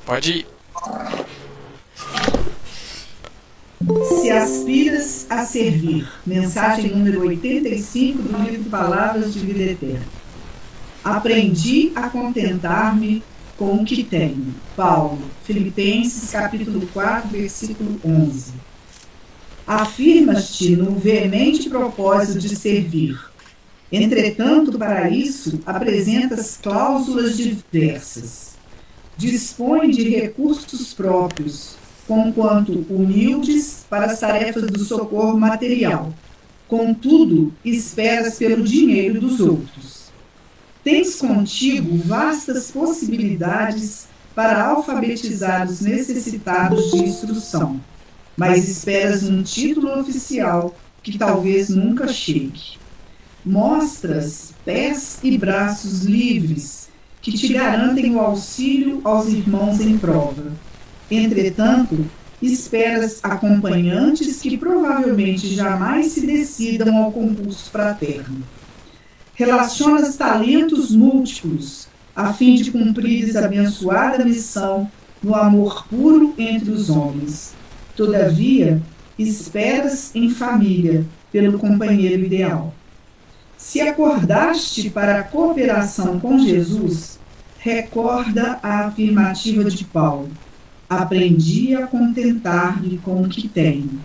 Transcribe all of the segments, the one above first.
Pode ir. Se aspiras a servir. Mensagem número 85 do livro Palavras de Vida Eterna. Aprendi a contentar-me com o que tenho. Paulo, Filipenses, capítulo 4, versículo 11. Afirmas-te no veemente propósito de servir. Entretanto, para isso, apresentas cláusulas diversas. Dispõe de recursos próprios, conquanto humildes para as tarefas do socorro material. Contudo, esperas pelo dinheiro dos outros. Tens contigo vastas possibilidades para alfabetizar os necessitados de instrução, mas esperas um título oficial que talvez nunca chegue. Mostras pés e braços livres que te garantem o auxílio aos irmãos em prova. Entretanto, esperas acompanhantes que provavelmente jamais se decidam ao concurso fraterno. Relacionas talentos múltiplos, a fim de cumprires a abençoada missão no amor puro entre os homens. Todavia, esperas em família pelo companheiro ideal. Se acordaste para a cooperação com Jesus, recorda a afirmativa de Paulo: aprendi a contentar-me com o que tenho.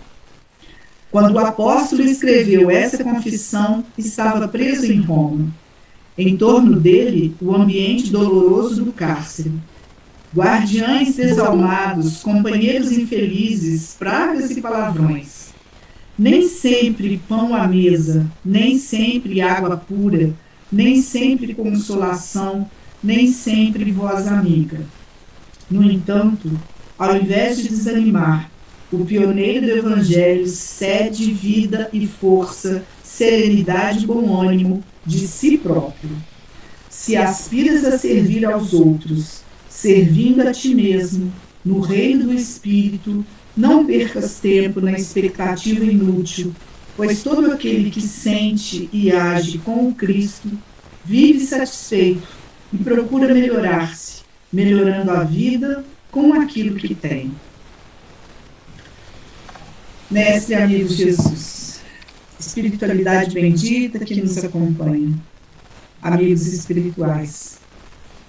Quando o apóstolo escreveu essa confissão, estava preso em Roma. Em torno dele, o ambiente doloroso do cárcere. Guardiães desalmados, companheiros infelizes, pragas e palavrões. Nem sempre pão à mesa, nem sempre água pura, nem sempre consolação, nem sempre voz amiga. No entanto, ao invés de desanimar, o pioneiro do Evangelho cede vida e força, serenidade e bom ânimo de si próprio. Se aspiras a servir aos outros, servindo a ti mesmo, no reino do Espírito, não percas tempo na expectativa inútil, pois todo aquele que sente e age com o Cristo vive satisfeito e procura melhorar-se, melhorando a vida com aquilo que tem. Mestre amigo Jesus, espiritualidade bendita que nos acompanha, amigos espirituais,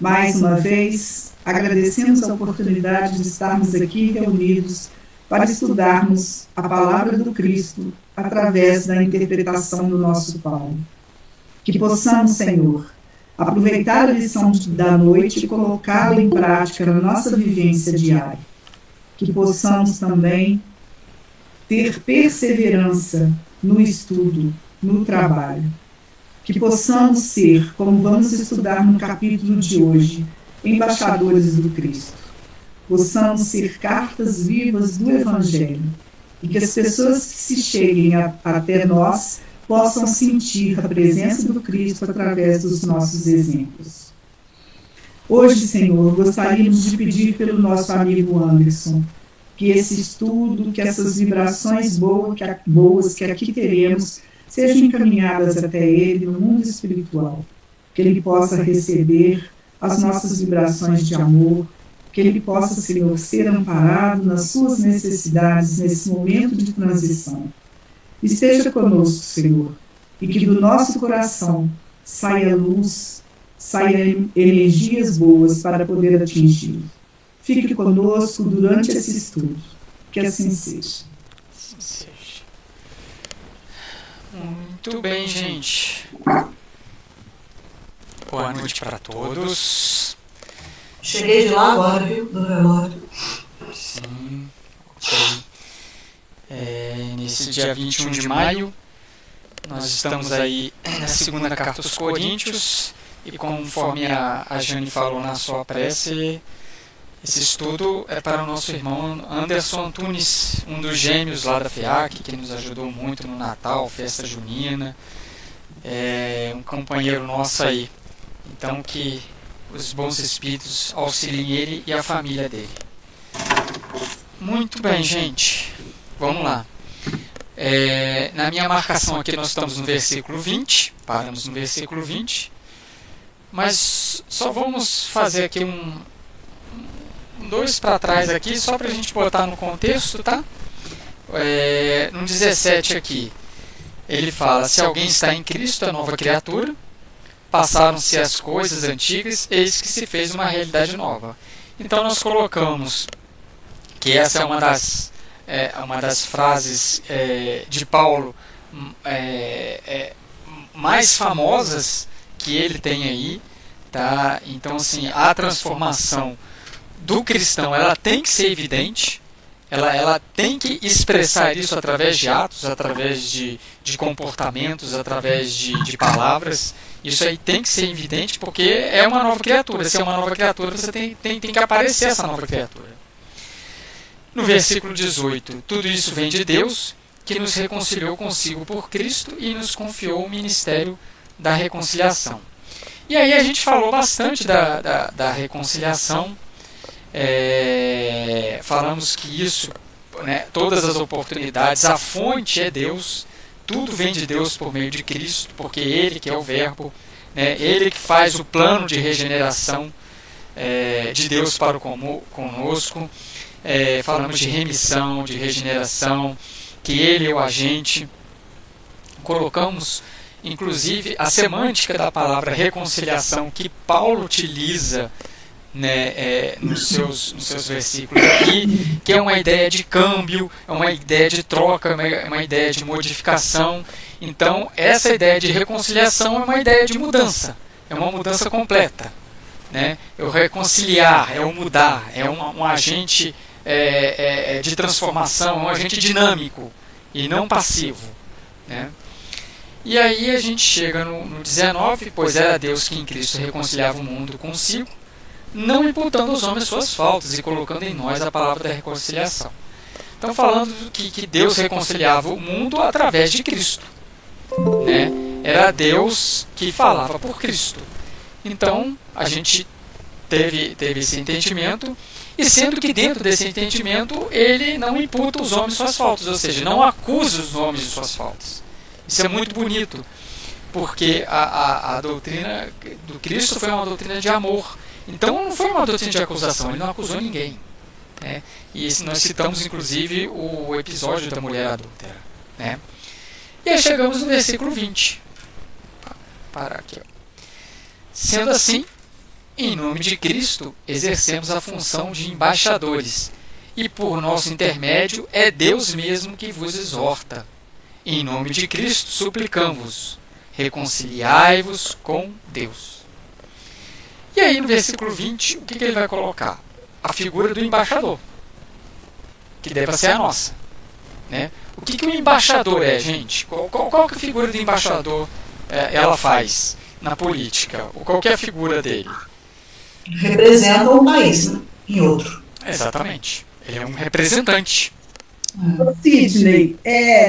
mais uma vez agradecemos a oportunidade de estarmos aqui reunidos para estudarmos a palavra do Cristo através da interpretação do nosso Paulo. Que possamos, Senhor, aproveitar a lição da noite e colocá-la em prática na nossa vivência diária. Que possamos também ter perseverança no estudo, no trabalho. Que possamos ser, como vamos estudar no capítulo de hoje, embaixadores do Cristo. Possamos ser cartas vivas do Evangelho e que as pessoas que se cheguem até nós possam sentir a presença do Cristo através dos nossos exemplos. Hoje, Senhor, gostaríamos de pedir pelo nosso amigo Anderson que esse estudo, que essas vibrações boas que aqui teremos, sejam encaminhadas até ele no mundo espiritual, que ele possa receber as nossas vibrações de amor, que ele possa, Senhor, ser amparado nas suas necessidades nesse momento de transição. Esteja conosco, Senhor, e que do nosso coração saia luz, saia energias boas para poder atingir. Fique conosco durante esse estudo. Que assim seja. Assim seja. Muito bem, gente. Boa noite para todos. Cheguei de lá agora, viu, do relógio. Sim, ok. Nesse dia 21 de maio, nós estamos aí na segunda carta aos Coríntios, e conforme a Jane falou na sua prece, esse estudo é para o nosso irmão Anderson Antunes, um dos gêmeos lá da FEAC, que nos ajudou muito no Natal, festa junina, um companheiro nosso aí. Então que os bons espíritos auxiliem ele e a família dele. Muito bem, gente. Vamos lá. Na minha marcação aqui nós estamos no versículo 20. Paramos no versículo 20. Mas só vamos fazer aqui dois para trás aqui, só para a gente botar no contexto, tá? No 17 aqui, ele fala: se alguém está em Cristo, é nova criatura, passaram-se as coisas antigas, eis que se fez uma realidade nova. Então nós colocamos que essa é uma das frases de Paulo mais famosas que ele tem aí, tá? Então, assim, a transformação do cristão, ela tem que ser evidente, ela tem que expressar isso através de atos, através de comportamentos, através de palavras. Isso aí tem que ser evidente, porque é uma nova criatura. Se é uma nova criatura, você tem que aparecer essa nova criatura. No versículo 18, tudo isso vem de Deus, que nos reconciliou consigo por Cristo e nos confiou o ministério da reconciliação. E aí a gente falou bastante da reconciliação. Falamos que isso, né, todas as oportunidades, a fonte é Deus, tudo vem de Deus por meio de Cristo, porque Ele que é o Verbo, né, Ele que faz o plano de regeneração de Deus para conosco. Falamos de remissão, de regeneração, que Ele é o agente. Colocamos, inclusive, a semântica da palavra reconciliação que Paulo utiliza, né, nos seus versículos aqui, que é uma ideia de câmbio, é uma ideia de troca, é uma ideia de modificação. Então, essa ideia de reconciliação é uma ideia de mudança, é uma mudança completa, né? É o reconciliar, é o mudar, é um agente de transformação, é um agente dinâmico e não passivo, né? E aí a gente chega no 19, pois era Deus que em Cristo reconciliava o mundo consigo, não imputando aos homens suas faltas e colocando em nós a palavra da reconciliação. Então, falando que Deus reconciliava o mundo através de Cristo, né? Era Deus que falava por Cristo. Então, a gente teve esse entendimento, e sendo que dentro desse entendimento ele não imputa aos homens suas faltas, ou seja, não acusa os homens de suas faltas. Isso é muito bonito, porque a doutrina do Cristo foi uma doutrina de amor. Então não foi uma doutrina de acusação, ele não acusou ninguém, né? E nós citamos inclusive o episódio da mulher adúltera, né? E aí chegamos no versículo 20. Parar aqui, ó. Sendo assim, em nome de Cristo, exercemos a função de embaixadores, e por nosso intermédio é Deus mesmo que vos exorta. Em nome de Cristo suplicamos, reconciliai-vos com Deus. E aí no versículo 20, o que ele vai colocar? A figura do embaixador, que deve ser a nossa, né? O que o embaixador é, gente? Qual que a figura do embaixador ela faz na política? Qual que é a figura dele? Representa um país, né? Em outro. Exatamente. Ele é um representante. Sidney,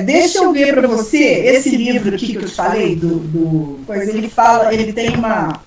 deixa eu ver para você esse livro aqui que eu te falei pois ele tem uma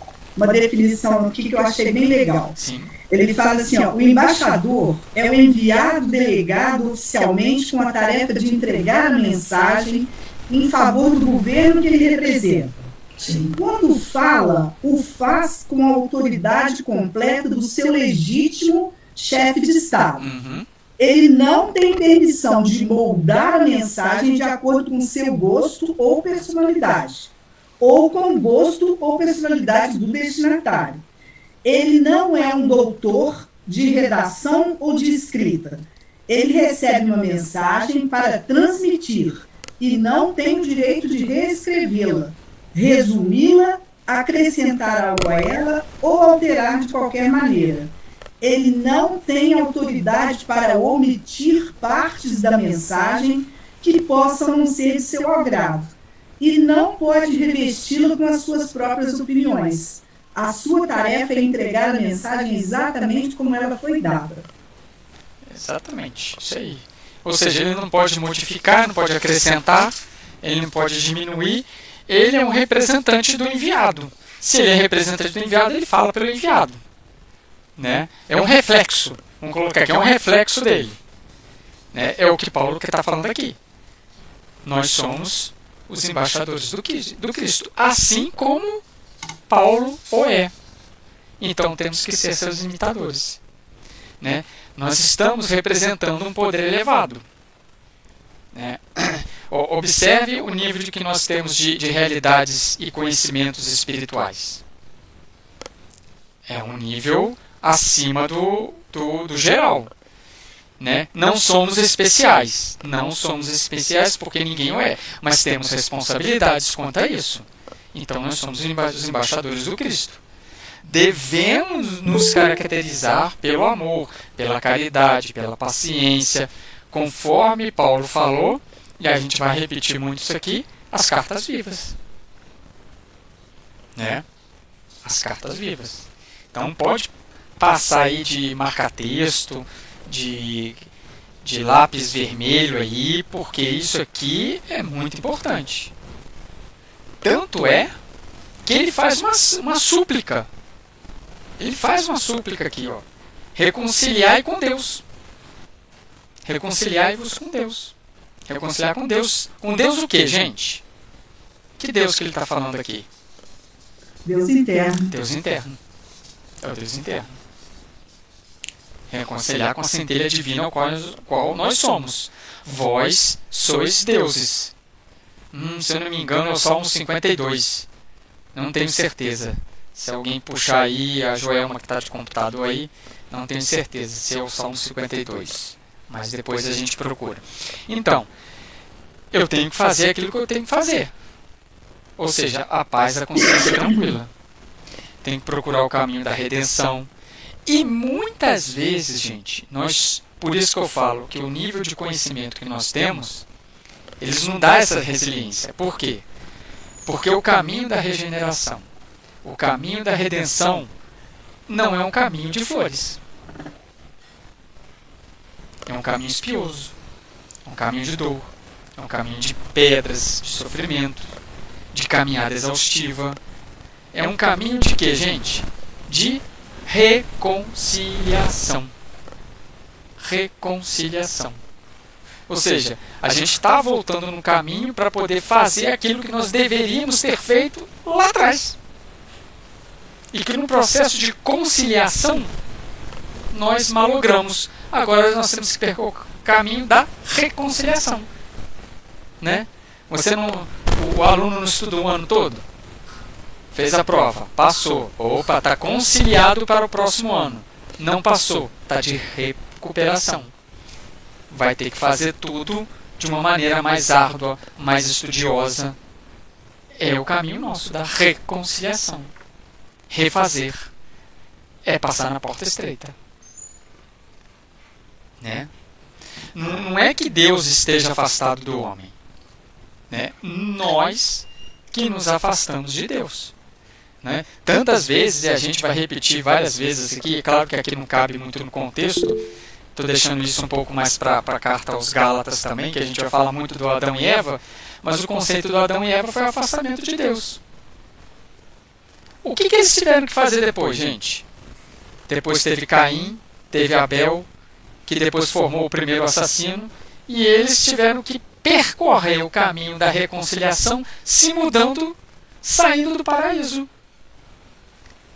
definição aqui que eu achei bem legal. Sim. Ele fala assim, ó, o embaixador é o enviado delegado oficialmente com a tarefa de entregar a mensagem em favor do governo que ele representa. Sim. Quando fala, o faz com a autoridade completa do seu legítimo chefe de Estado. Uhum. Ele não tem permissão de moldar a mensagem de acordo com seu gosto ou personalidade, ou com o gosto ou personalidade do destinatário. Ele não é um doutor de redação ou de escrita. Ele recebe uma mensagem para transmitir e não tem o direito de reescrevê-la, resumi-la, acrescentar algo a ela ou alterar de qualquer maneira. Ele não tem autoridade para omitir partes da mensagem que possam não ser de seu agrado e não pode revesti-la com as suas próprias opiniões. A sua tarefa é entregar a mensagem exatamente como ela foi dada. Exatamente, isso aí. Ou seja, ele não pode modificar, não pode acrescentar, ele não pode diminuir. Ele é um representante do enviado. Se ele é representante do enviado, ele fala pelo enviado, né? É um reflexo. Vamos colocar aqui, é um reflexo dele, né? É o que Paulo está falando aqui. Nós somos os embaixadores do Cristo, assim como Paulo o é. Então temos que ser seus imitadores. né? Nós estamos representando um poder elevado, né? Observe o nível de que nós temos de realidades e conhecimentos espirituais. É um nível acima do geral, né? Não somos especiais. Não somos especiais porque ninguém o é. Mas temos responsabilidades quanto a isso. Então nós somos os embaixadores do Cristo. Devemos nos caracterizar pelo amor, pela caridade, pela paciência, conforme Paulo falou, e a gente vai repetir muito isso aqui, as cartas vivas. Né? As cartas vivas. Então pode passar aí de marca-texto, de lápis vermelho aí, porque isso aqui é muito importante. Tanto é que ele faz uma súplica. Ele faz uma súplica aqui, ó. Reconciliai com Deus. Reconciliai-vos com Deus. Reconciliar com Deus. Com Deus o que, gente? Que Deus que ele está falando aqui? Deus interno. Deus interno. É o Deus interno. Reconciliar com a centelha divina ao qual nós somos. Vós sois deuses. Se eu não me engano é o Salmo 52. Não tenho certeza. Se alguém puxar aí, a Joelma que está de computador aí, não tenho certeza se é o Salmo 52. Mas depois a gente procura. Então, eu tenho que fazer aquilo que eu tenho que fazer. Ou seja, a paz da consciência tranquila. Tenho que procurar o caminho da redenção. E muitas vezes, gente, por isso que eu falo que o nível de conhecimento que nós temos, eles não dão essa resiliência. Por quê? Porque o caminho da regeneração, o caminho da redenção, não é um caminho de flores. É um caminho espinhoso. É um caminho de dor. É um caminho de pedras, de sofrimento, de caminhada exaustiva. É um caminho de quê, gente? De reconciliação. Reconciliação. Ou seja, a gente está voltando no caminho para poder fazer aquilo que nós deveríamos ter feito lá atrás. E que no processo de conciliação nós malogramos. Agora nós temos que percorrer o caminho da reconciliação. Né? O aluno não estudou o ano todo? Fez a prova, passou. Opa, está conciliado para o próximo ano. Não passou, está de recuperação. Vai ter que fazer tudo de uma maneira mais árdua, mais estudiosa. É o caminho nosso da reconciliação. Refazer é passar na porta estreita. Né? Não é que Deus esteja afastado do homem. Né? Nós que nos afastamos de Deus. Né? Tantas vezes, e a gente vai repetir várias vezes aqui, é claro que aqui não cabe muito no contexto, estou deixando isso um pouco mais para a carta aos Gálatas também, que a gente vai falar muito do Adão e Eva, mas o conceito do Adão e Eva foi o afastamento de Deus. O que eles tiveram que fazer depois, gente? Depois teve Caim, teve Abel, que depois formou o primeiro assassino, e eles tiveram que percorrer o caminho da reconciliação, se mudando, saindo do paraíso.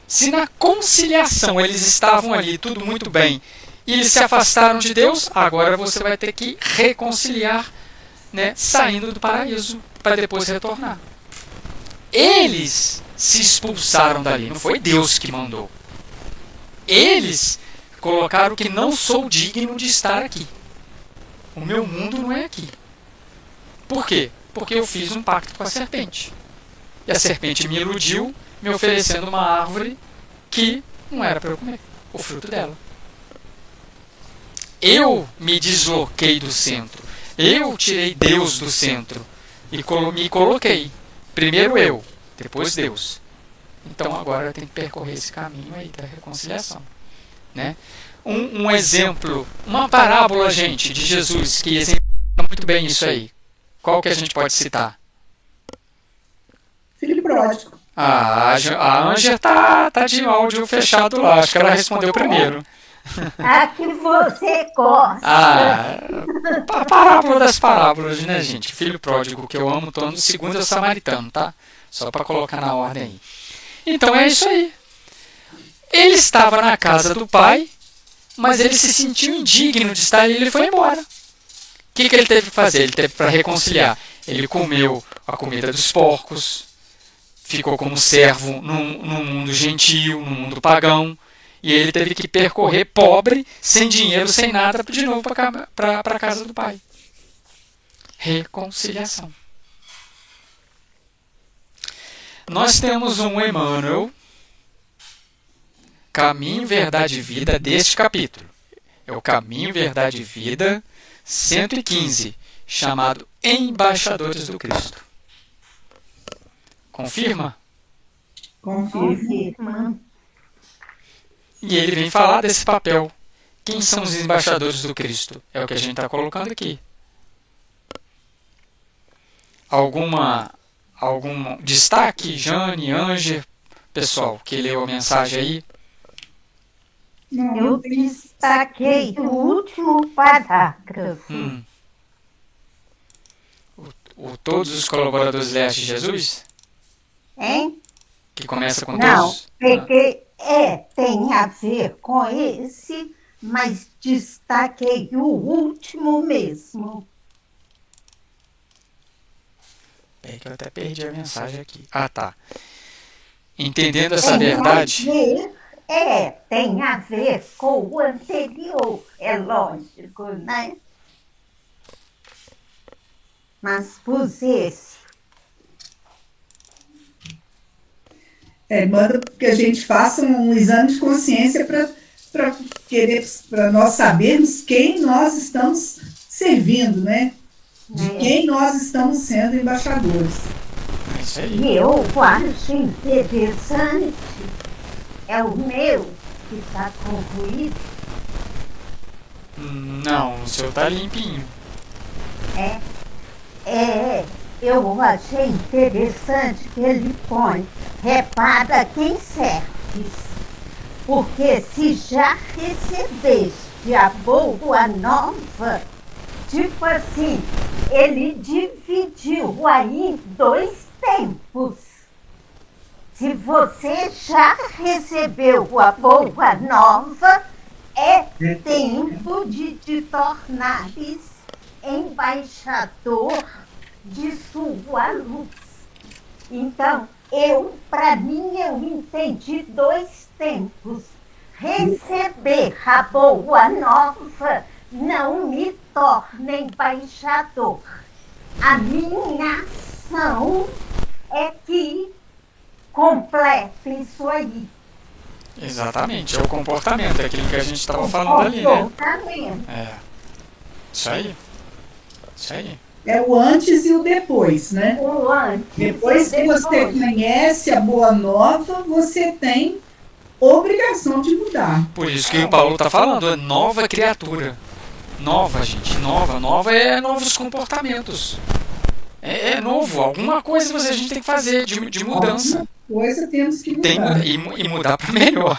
Se na conciliação eles estavam ali, tudo muito bem, e eles se afastaram de Deus, agora você vai ter que reconciliar, né, saindo do paraíso, para depois retornar. Eles se expulsaram dali, não foi Deus que mandou. Eles colocaram que não sou digno de estar aqui. O meu mundo não é aqui. Por quê? Porque eu fiz um pacto com a serpente. E a serpente me iludiu, me oferecendo uma árvore que não era para eu comer, o fruto dela. Eu me desloquei do centro. Eu tirei Deus do centro e me coloquei. Primeiro eu, depois Deus. Então agora eu tenho que percorrer esse caminho aí da reconciliação. Né? Um exemplo, uma parábola, gente, de Jesus que exemplifica muito bem isso aí. Qual que a gente pode citar? Filho pródigo. A Ângela tá de áudio fechado lá. Acho que ela respondeu primeiro. A que você gosta. A parábola das parábolas, né, gente? Filho pródigo, que eu amo todo. Segundo é o samaritano, tá? Só para colocar na ordem aí. Então é isso aí. Ele estava na casa do pai, mas ele se sentiu indigno de estar ali e ele foi embora. O que ele teve que fazer? Ele teve para reconciliar. Ele comeu a comida dos porcos, ficou como servo num mundo gentil, num mundo pagão, e ele teve que percorrer pobre, sem dinheiro, sem nada, de novo para a casa do pai. Reconciliação. Nós temos um Emmanuel, Caminho, Verdade e Vida, deste capítulo. É o Caminho, Verdade e Vida 115, chamado Embaixadores do Cristo. Confirma? Confirma. E ele vem falar desse papel. Quem são os embaixadores do Cristo? É o que a gente está colocando aqui. Algum destaque, Jane, Anger, pessoal, que leu a mensagem aí? Eu destaquei o último parágrafo. Todos os colaboradores leais de Jesus? Hein? Que começa com Não, todos? peguei. Tem a ver com esse, mas destaquei o último mesmo. É que eu até perdi a mensagem aqui. Ah, tá. Entendendo essa verdade... Tem a ver com o anterior, é lógico, né? Mas pus esse. Manda que a gente faça um exame de consciência para nós sabermos quem nós estamos servindo, né? De quem nós estamos sendo embaixadores. É isso aí. E eu acho interessante. É o meu que está concluído? Não, o seu tá limpinho. Eu achei interessante que ele põe repara quem serves, porque se já recebeste a boa nova, tipo assim, ele dividiu aí em 2 tempos. Se você já recebeu a boa nova, é tempo de te tornares embaixador de sua luz. Então, para mim, eu entendi 2 tempos. Receber a boa nova não me torna embaixador. A minha ação é que completa isso aí. Exatamente, é o comportamento, é aquilo que a gente estava falando ali, né? Comportamento. Isso aí. Isso aí. É o antes e o depois, né? O antes Depois e que você conhece a boa nova, você tem obrigação de mudar. Por isso que o Paulo está falando, é nova criatura. Nova, gente, nova é novos comportamentos. É novo, alguma coisa a gente tem que fazer de mudança. Alguma coisa temos que mudar. E mudar para melhor.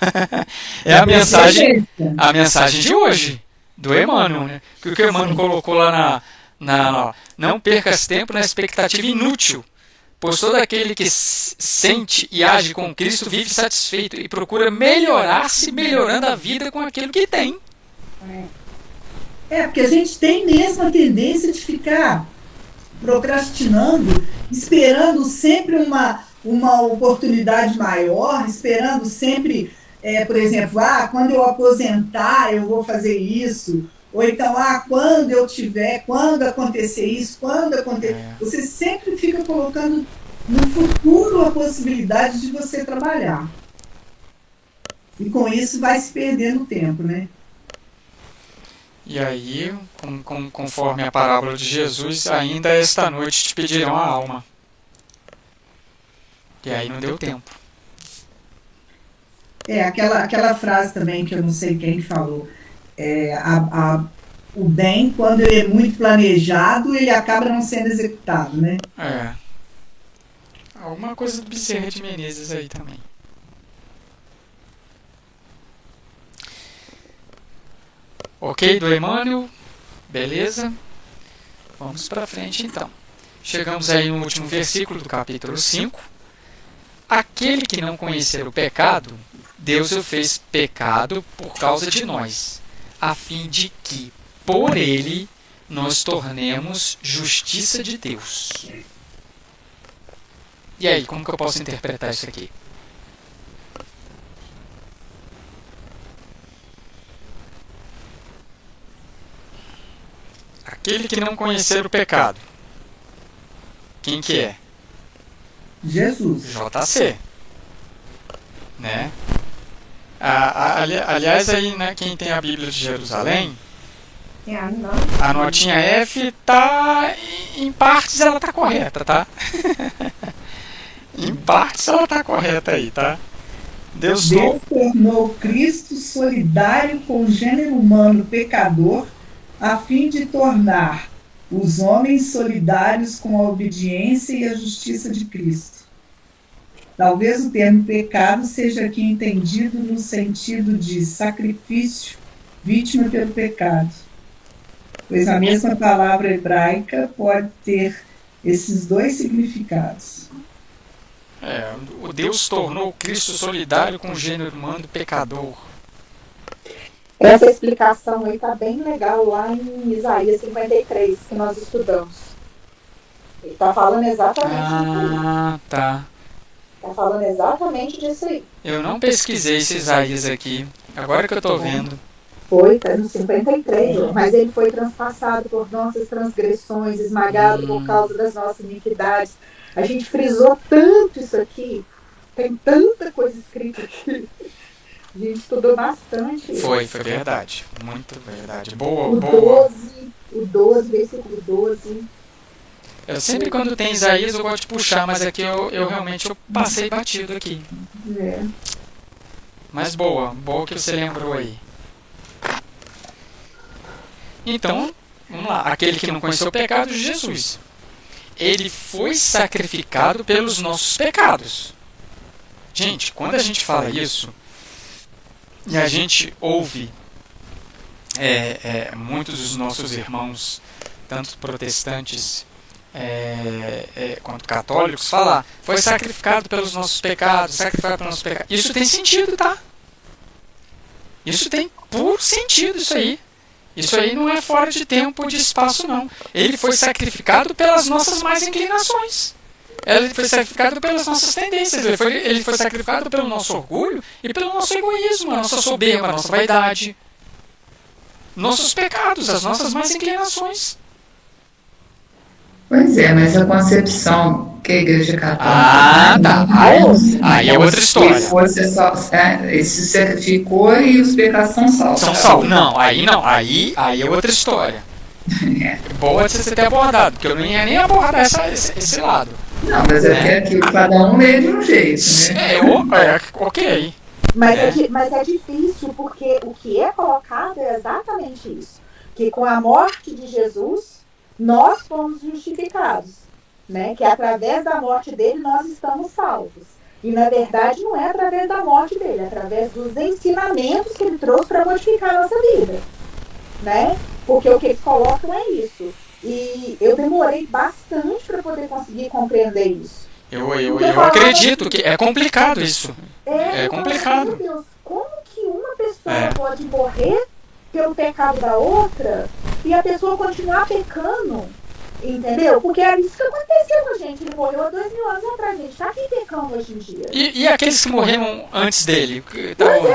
É a mensagem de hoje, do Emmanuel, né? Que o Emmanuel colocou lá não percas tempo na expectativa inútil, pois todo aquele que sente e age com Cristo vive satisfeito e procura melhorar-se, melhorando a vida com aquilo que tem. Porque a gente tem mesmo a tendência de ficar procrastinando, esperando sempre uma oportunidade maior, esperando sempre, por exemplo, quando eu aposentar eu vou fazer isso, ou então, quando acontecer isso, você sempre fica colocando no futuro a possibilidade de você trabalhar. E com isso vai se perdendo tempo, né? E aí, conforme a parábola de Jesus, ainda esta noite te pedirão a alma. E aí não deu tempo. Aquela frase também que eu não sei quem falou. O bem, quando ele é muito planejado, ele acaba não sendo executado, né? Alguma coisa do Bezerra de Menezes aí também. Ok, do Emmanuel? Beleza? Vamos para frente então. Chegamos aí no último versículo do capítulo 5. Aquele que não conhecer o pecado, Deus o fez pecado por causa de nós, a fim de que, por ele, nós tornemos justiça de Deus. E aí, como que eu posso interpretar isso aqui? Aquele que não conhecer o pecado. Quem que é? Jesus. JC. Né? Aliás, aí, né, quem tem a Bíblia de Jerusalém, É a não. a notinha F tá, em partes ela tá correta, tá? Em partes ela tá correta aí, tá? Deus tornou Cristo solidário com o gênero humano pecador, a fim de tornar os homens solidários com a obediência e a justiça de Cristo. Talvez o termo pecado seja aqui entendido no sentido de sacrifício, vítima pelo pecado, pois a mesma palavra hebraica pode ter esses dois significados. O Deus tornou Cristo solidário com o gênero humano pecador. Essa explicação aí tá bem legal lá em Isaías 53, que nós estudamos. Ele tá falando exatamente disso aí. Tá. Tá falando exatamente disso aí. Eu não pesquisei esse Isaías aqui. Agora que eu tô vendo. Foi, tá no 53, mas ele foi transpassado por nossas transgressões, esmagado por causa das nossas iniquidades. A gente frisou tanto isso aqui, tem tanta coisa escrita aqui. A gente estudou bastante. Foi verdade. Muito verdade. Boa, o boa. 12, versículo 12. Eu sempre quando tem Isaías eu gosto de puxar, mas aqui eu realmente passei batido aqui. É. Mas boa que você lembrou aí. Então, vamos lá. Aquele que não conheceu o pecado de Jesus. Ele foi sacrificado pelos nossos pecados. Gente, quando a gente fala isso, e a gente ouve muitos dos nossos irmãos, tanto protestantes quanto católicos, falar, foi sacrificado pelos nossos pecados, sacrificado pelos nossos pecados. Isso tem sentido, tá? Isso tem puro sentido, isso aí. Isso aí não é fora de tempo ou de espaço, não. Ele foi sacrificado pelas nossas más inclinações. Ele foi sacrificado pelas nossas tendências. Ele foi sacrificado pelo nosso orgulho e pelo nosso egoísmo, a nossa soberba, a nossa vaidade. Nossos pecados, as nossas más inclinações. Pois é, mas a concepção que a Igreja Católica... tá. Aí é outra história. Ele se sacrificou e os pecados são salvos. São salvos. Não. Aí é outra história. Boa de você ter abordado, porque eu não ia nem abordar esse lado. Não, mas é que cada um lê de um jeito, né? Ok. Mas é difícil, porque o que é colocado é exatamente isso. Que com a morte de Jesus, nós fomos justificados. Né? Que através da morte dele nós estamos salvos. E na verdade não é através da morte dele, é através dos ensinamentos que ele trouxe para modificar a nossa vida. Né? Porque o que eles colocam é isso. E eu demorei bastante para poder conseguir compreender isso. Eu acredito que é complicado isso. É complicado. Meu Deus, como que uma pessoa pode morrer pelo pecado da outra e a pessoa continuar pecando? Entendeu? Porque era isso que aconteceu com a gente. Ele morreu há 2000 anos atrás. A gente tá aqui pecando hoje em dia. E aqueles que morreram antes dele?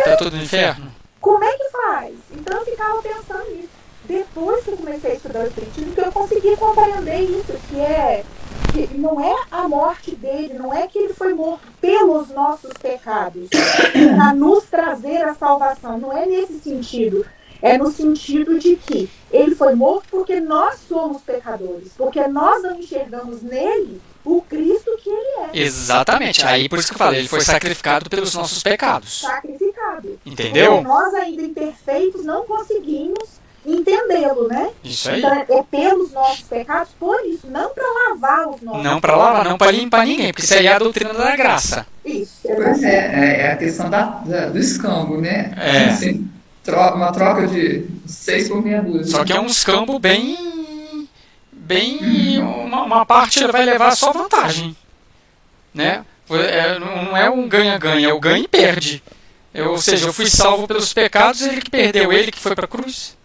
Tá tudo no inferno? Como é que faz? Então eu ficava pensando nisso. Depois que eu comecei a estudar o Espiritismo, que eu consegui compreender isso, que não é a morte dele, não é que ele foi morto pelos nossos pecados, para nos trazer a salvação. Não é nesse sentido. É no sentido de que ele foi morto porque nós somos pecadores, porque nós não enxergamos nele o Cristo que ele é. Exatamente. Aí por isso que eu falei, ele foi sacrificado pelos nossos pecados. Sacrificado. Entendeu? Porque nós ainda imperfeitos não conseguimos entendê-lo, né? Isso aí. Então é pelos nossos pecados, por isso, não para lavar os nossos Não para lavar, não para limpar ninguém, porque isso aí é a doutrina da graça. Isso. Pois é a questão do escambo, né? Assim, uma troca de 6 por meia dúzia. Só que é um escambo uma parte vai levar só vantagem, né? Não é um ganha-ganha, é o ganha e perde, Ou seja, eu fui salvo pelos pecados, ele que perdeu, ele que foi para a cruz.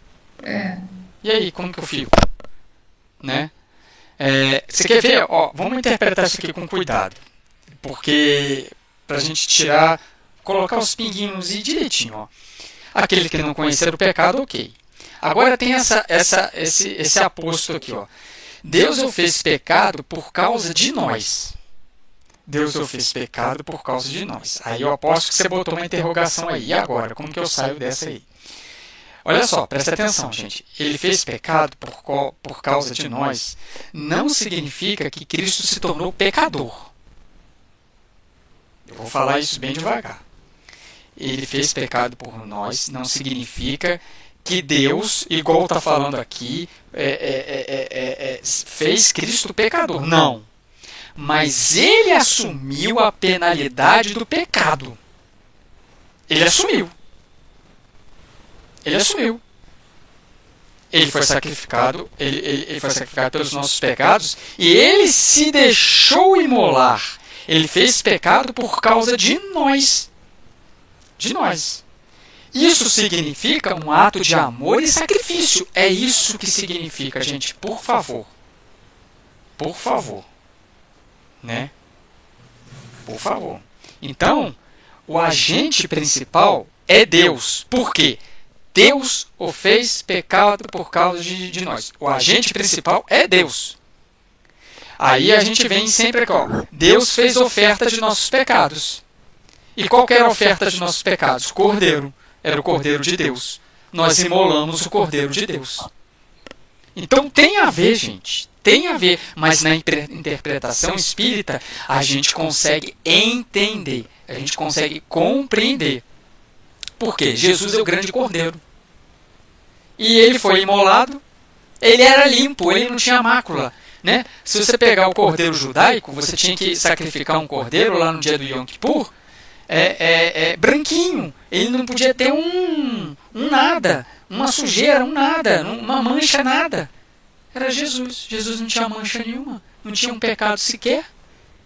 E aí, como que eu fico? Né? Você quer ver? Ó, vamos interpretar isso aqui com cuidado. Porque, pra gente colocar os pinguinhos e direitinho. Ó. Aquele que não conhecer o pecado, ok. Agora tem esse aposto aqui. Ó. Deus o fez pecado por causa de nós. Deus o fez pecado por causa de nós. Aí eu aposto que você botou uma interrogação aí. E agora? Como que eu saio dessa aí? Olha só, presta atenção, gente. Ele fez pecado por causa de nós. Não significa que Cristo se tornou pecador. Eu vou falar isso bem devagar. Ele fez pecado por nós. Não significa que Deus, igual está falando aqui, fez Cristo pecador. Não. Mas ele assumiu a penalidade do pecado. Ele assumiu. Ele assumiu. Ele foi sacrificado, ele foi sacrificado pelos nossos pecados e ele se deixou imolar. Ele fez pecado por causa de nós. De nós. Isso significa um ato de amor e sacrifício. É isso que significa, gente. Por favor. Por favor. Né? Por favor. Então, o agente principal é Deus. Por quê? Deus o fez pecado por causa de nós. O agente principal é Deus. Aí a gente vem sempre aqui, ó. Deus fez oferta de nossos pecados. E qual que era a oferta de nossos pecados? Cordeiro. Era o Cordeiro de Deus. Nós imolamos o Cordeiro de Deus. Então tem a ver, gente. Tem a ver. Mas na interpretação espírita, a gente consegue entender. A gente consegue compreender. Por quê? Jesus é o grande Cordeiro. E ele foi imolado. Ele era limpo, ele não tinha mácula. Né? Se você pegar o cordeiro judaico, você tinha que sacrificar um cordeiro lá no dia do Yom Kippur, branquinho. Ele não podia ter um nada, uma sujeira, um nada, uma mancha, nada. Era Jesus. Jesus não tinha mancha nenhuma, não tinha um pecado sequer.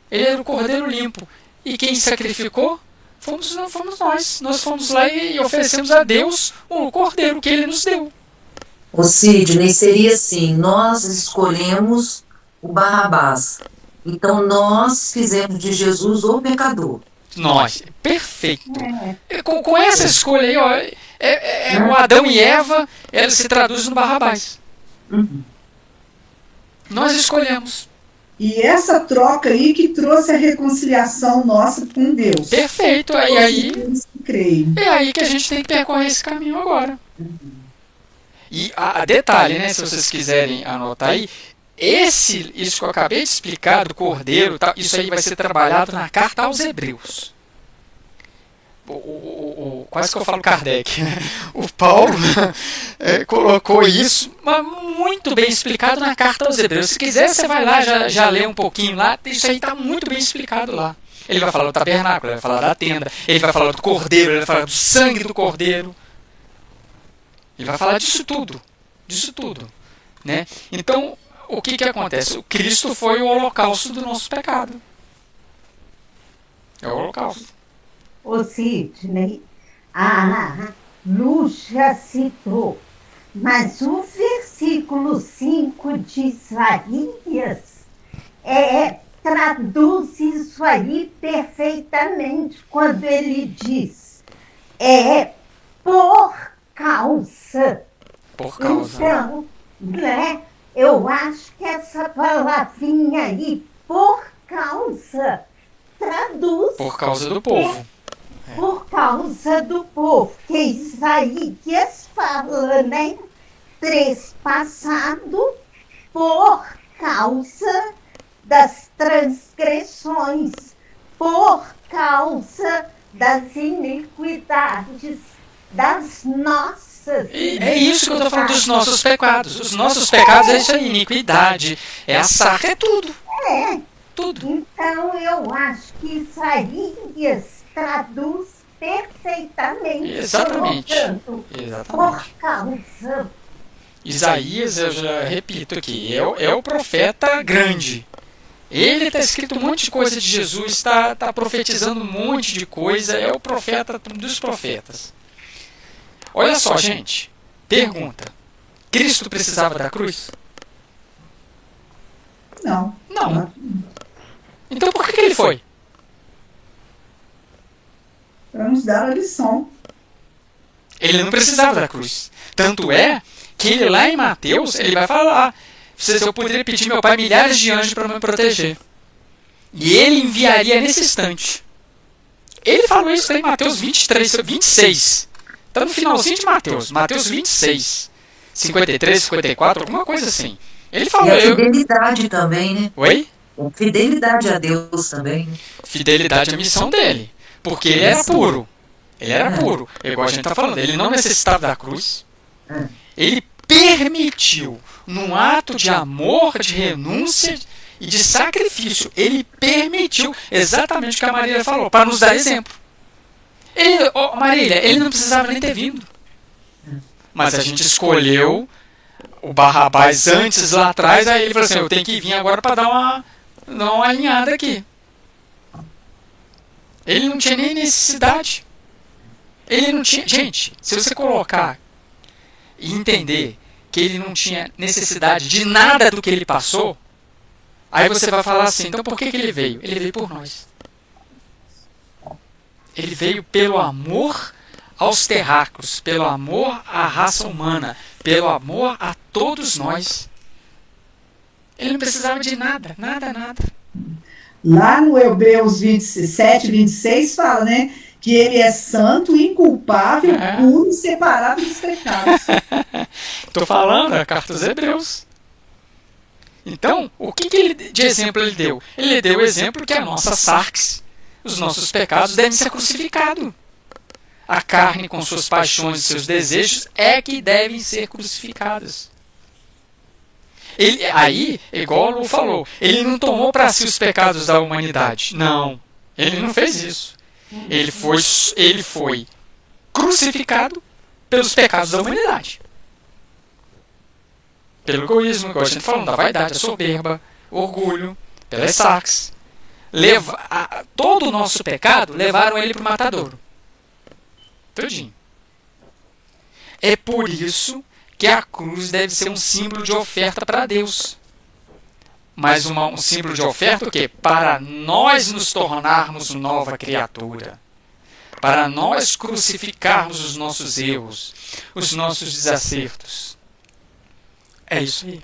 Ele era o cordeiro limpo. E quem sacrificou? Fomos nós. Nós fomos lá e oferecemos a Deus o cordeiro que ele nos deu. O Sidney, seria assim, nós escolhemos o Barrabás. Então nós fizemos de Jesus o pecador. Nós, perfeito. Com essa escolha aí, ó, o Adão e Eva, ela se traduz no Barrabás. Nós escolhemos. E essa troca aí que trouxe a reconciliação nossa com Deus. Perfeito. Aí, creio. É aí que a gente tem que percorrer esse caminho agora. E a detalhe, né, se vocês quiserem anotar aí, isso que eu acabei de explicar do Cordeiro, tá, isso aí vai ser trabalhado na carta aos Hebreus. Quase que eu falo Kardec. O Paulo colocou isso muito bem explicado na carta aos Hebreus. Se quiser, você vai lá, já lê um pouquinho lá. Isso aí está muito bem explicado lá. Ele vai falar do tabernáculo, ele vai falar da tenda, ele vai falar do Cordeiro, ele vai falar do sangue do Cordeiro. Ele vai falar disso tudo. Né? Então, o que acontece? O Cristo foi o holocausto do nosso pecado. É o holocausto. Ô Sidney, a Lúcia citou, mas o versículo 5 de Isaías traduz isso aí perfeitamente quando ele diz por causa. Então, né, eu acho que essa palavrinha aí, por causa, traduz. Por causa do povo. Por causa do povo, que Isaías fala, né? Trespassado por causa das transgressões, por causa das iniquidades, das nossas. É isso que eu estou falando dos nossos pecados. Os nossos pecados é isso aí, iniquidade, é a sarra, é tudo. Tudo. Então eu acho que Isaías traduz perfeitamente. Exatamente. Por causa. Isaías, eu já repito aqui, é o profeta grande. Ele está escrito um monte de coisa de Jesus, está profetizando um monte de coisa, é o profeta dos profetas. Olha só, gente, pergunta: Cristo precisava da cruz? Não. Não. Então por que ele foi? Para nos dar a lição. Ele não precisava da cruz. Tanto é que ele lá em Mateus, ele vai falar: eu poderia pedir meu pai milhares de anjos para me proteger. E ele enviaria nesse instante. Ele falou isso em Mateus 26. Está no finalzinho de Mateus. Mateus 26. 53, 54, alguma coisa assim. Ele falou... E a fidelidade também, né? Oi? Fidelidade a Deus também. Né? Fidelidade à missão dele. Porque ele era puro. Ele era puro. Igual a gente está falando. Ele não necessitava da cruz. Ele permitiu, num ato de amor, de renúncia e de sacrifício, ele permitiu exatamente o que a Marília falou, para nos dar exemplo. Marília, ele não precisava nem ter vindo. Mas a gente escolheu o Barrabás antes, lá atrás, aí ele falou assim: eu tenho que vir agora para dar uma alinhada aqui. Ele não tinha nem necessidade. Ele não tinha... Gente, se você colocar e entender que ele não tinha necessidade de nada do que ele passou, aí você vai falar assim: então por que ele veio? Ele veio por nós. Ele veio pelo amor aos terráqueos, pelo amor à raça humana, pelo amor a todos nós. Ele não precisava de nada. Lá no Hebreus 27, 26 fala, né, que ele é santo, inculpável, puro e separado dos pecados. Estou falando, é a carta dos Hebreus. Então, o que ele, de exemplo ele deu? Ele deu o exemplo que a nossa sarx, os nossos pecados, devem ser crucificados. A carne, com suas paixões e seus desejos, é que devem ser crucificadas. Aí, igual o Lu falou, ele não tomou para si os pecados da humanidade. Não, ele não fez isso. Ele foi crucificado pelos pecados da humanidade. Pelo egoísmo, igual a gente falou, da vaidade, da soberba, orgulho, pelas sarx. Todo o nosso pecado levaram ele para o matadouro. Tudinho. É por isso que a cruz deve ser um símbolo de oferta para Deus. Mas um símbolo de oferta o quê? Para nós nos tornarmos nova criatura. Para nós crucificarmos os nossos erros, os nossos desacertos. É isso aí.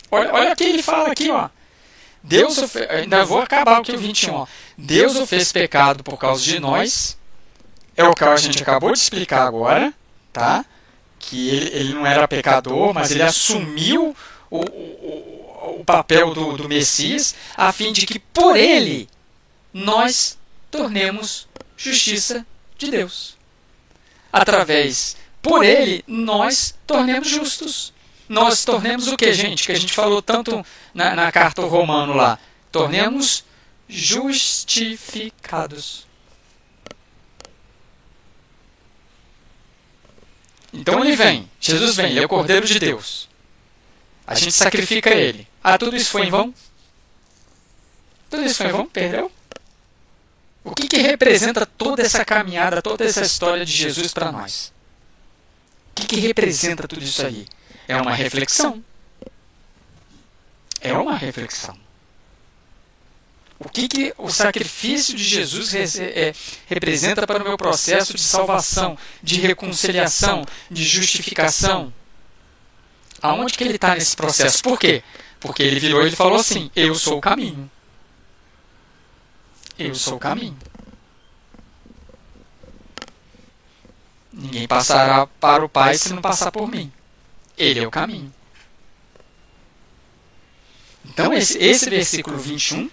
Olha o que ele fala aqui, ó. Ainda vou acabar aqui o 21, ó. Deus o fez pecado por causa de nós. É o que a gente acabou de explicar agora, tá? Que ele não era pecador, mas ele assumiu o papel do Messias, a fim de que por ele nós tornemos justiça de Deus. Por ele, nós tornemos justos. Nós tornemos o que, gente? Que a gente falou tanto na carta ao Romano lá. Tornemos justificados. Então Jesus vem, ele é o Cordeiro de Deus. A gente sacrifica ele. Tudo isso foi em vão? Tudo isso foi em vão? Perdeu? O que representa toda essa caminhada, toda essa história de Jesus para nós? O que representa tudo isso aí? É uma reflexão. É uma reflexão. O que o sacrifício de Jesus representa para o meu processo de salvação, de reconciliação, de justificação? Aonde que ele está nesse processo? Por quê? Porque ele virou e ele falou assim: eu sou o caminho. Eu sou o caminho. Ninguém passará para o Pai se não passar por mim. Ele é o caminho. Então esse versículo 21,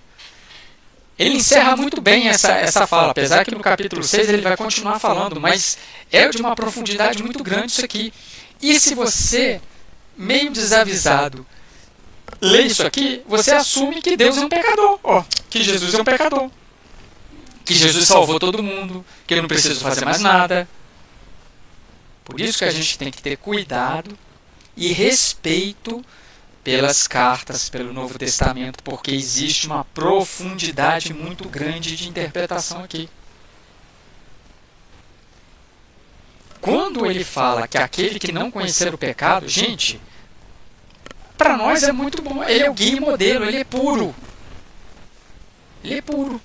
ele encerra muito bem essa fala, apesar que no capítulo 6 ele vai continuar falando, mas é de uma profundidade muito grande isso aqui. E se você, meio desavisado, lê isso aqui, você assume que Deus é um pecador, que Jesus é um pecador, que Jesus salvou todo mundo, que ele não precisa fazer mais nada. Por isso que a gente tem que ter cuidado e respeito pelas cartas, pelo Novo Testamento, porque existe uma profundidade muito grande de interpretação aqui. Quando ele fala que aquele que não conhecer o pecado, gente, para nós é muito bom. Ele é o guia e modelo, ele é puro. Ele é puro.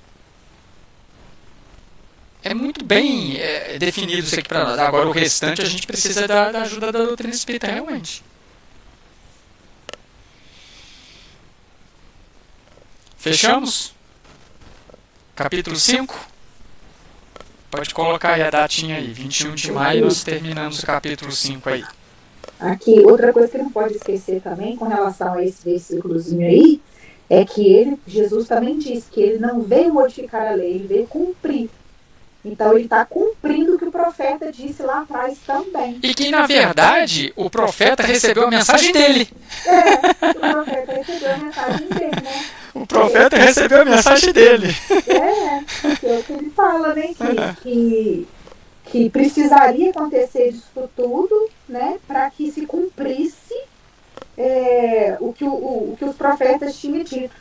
É muito bem definido isso aqui para nós. Agora o restante a gente precisa da ajuda da doutrina espírita realmente. Fechamos? Capítulo 5? Pode colocar aí a datinha aí, 21 de maio, nós terminamos o capítulo 5 aí. Aqui, outra coisa que não pode esquecer também, com relação a esse versículozinho aí, é que Jesus também diz que ele não veio modificar a lei, ele veio cumprir. Então ele está cumprindo o que o profeta disse lá atrás também. E que, na verdade, o profeta recebeu a mensagem dele. O profeta recebeu a mensagem dele, né? O profeta recebeu a mensagem dele. Porque é o que ele fala, né? Que precisaria acontecer isso tudo, né? Para que se cumprisse o que os profetas tinham dito.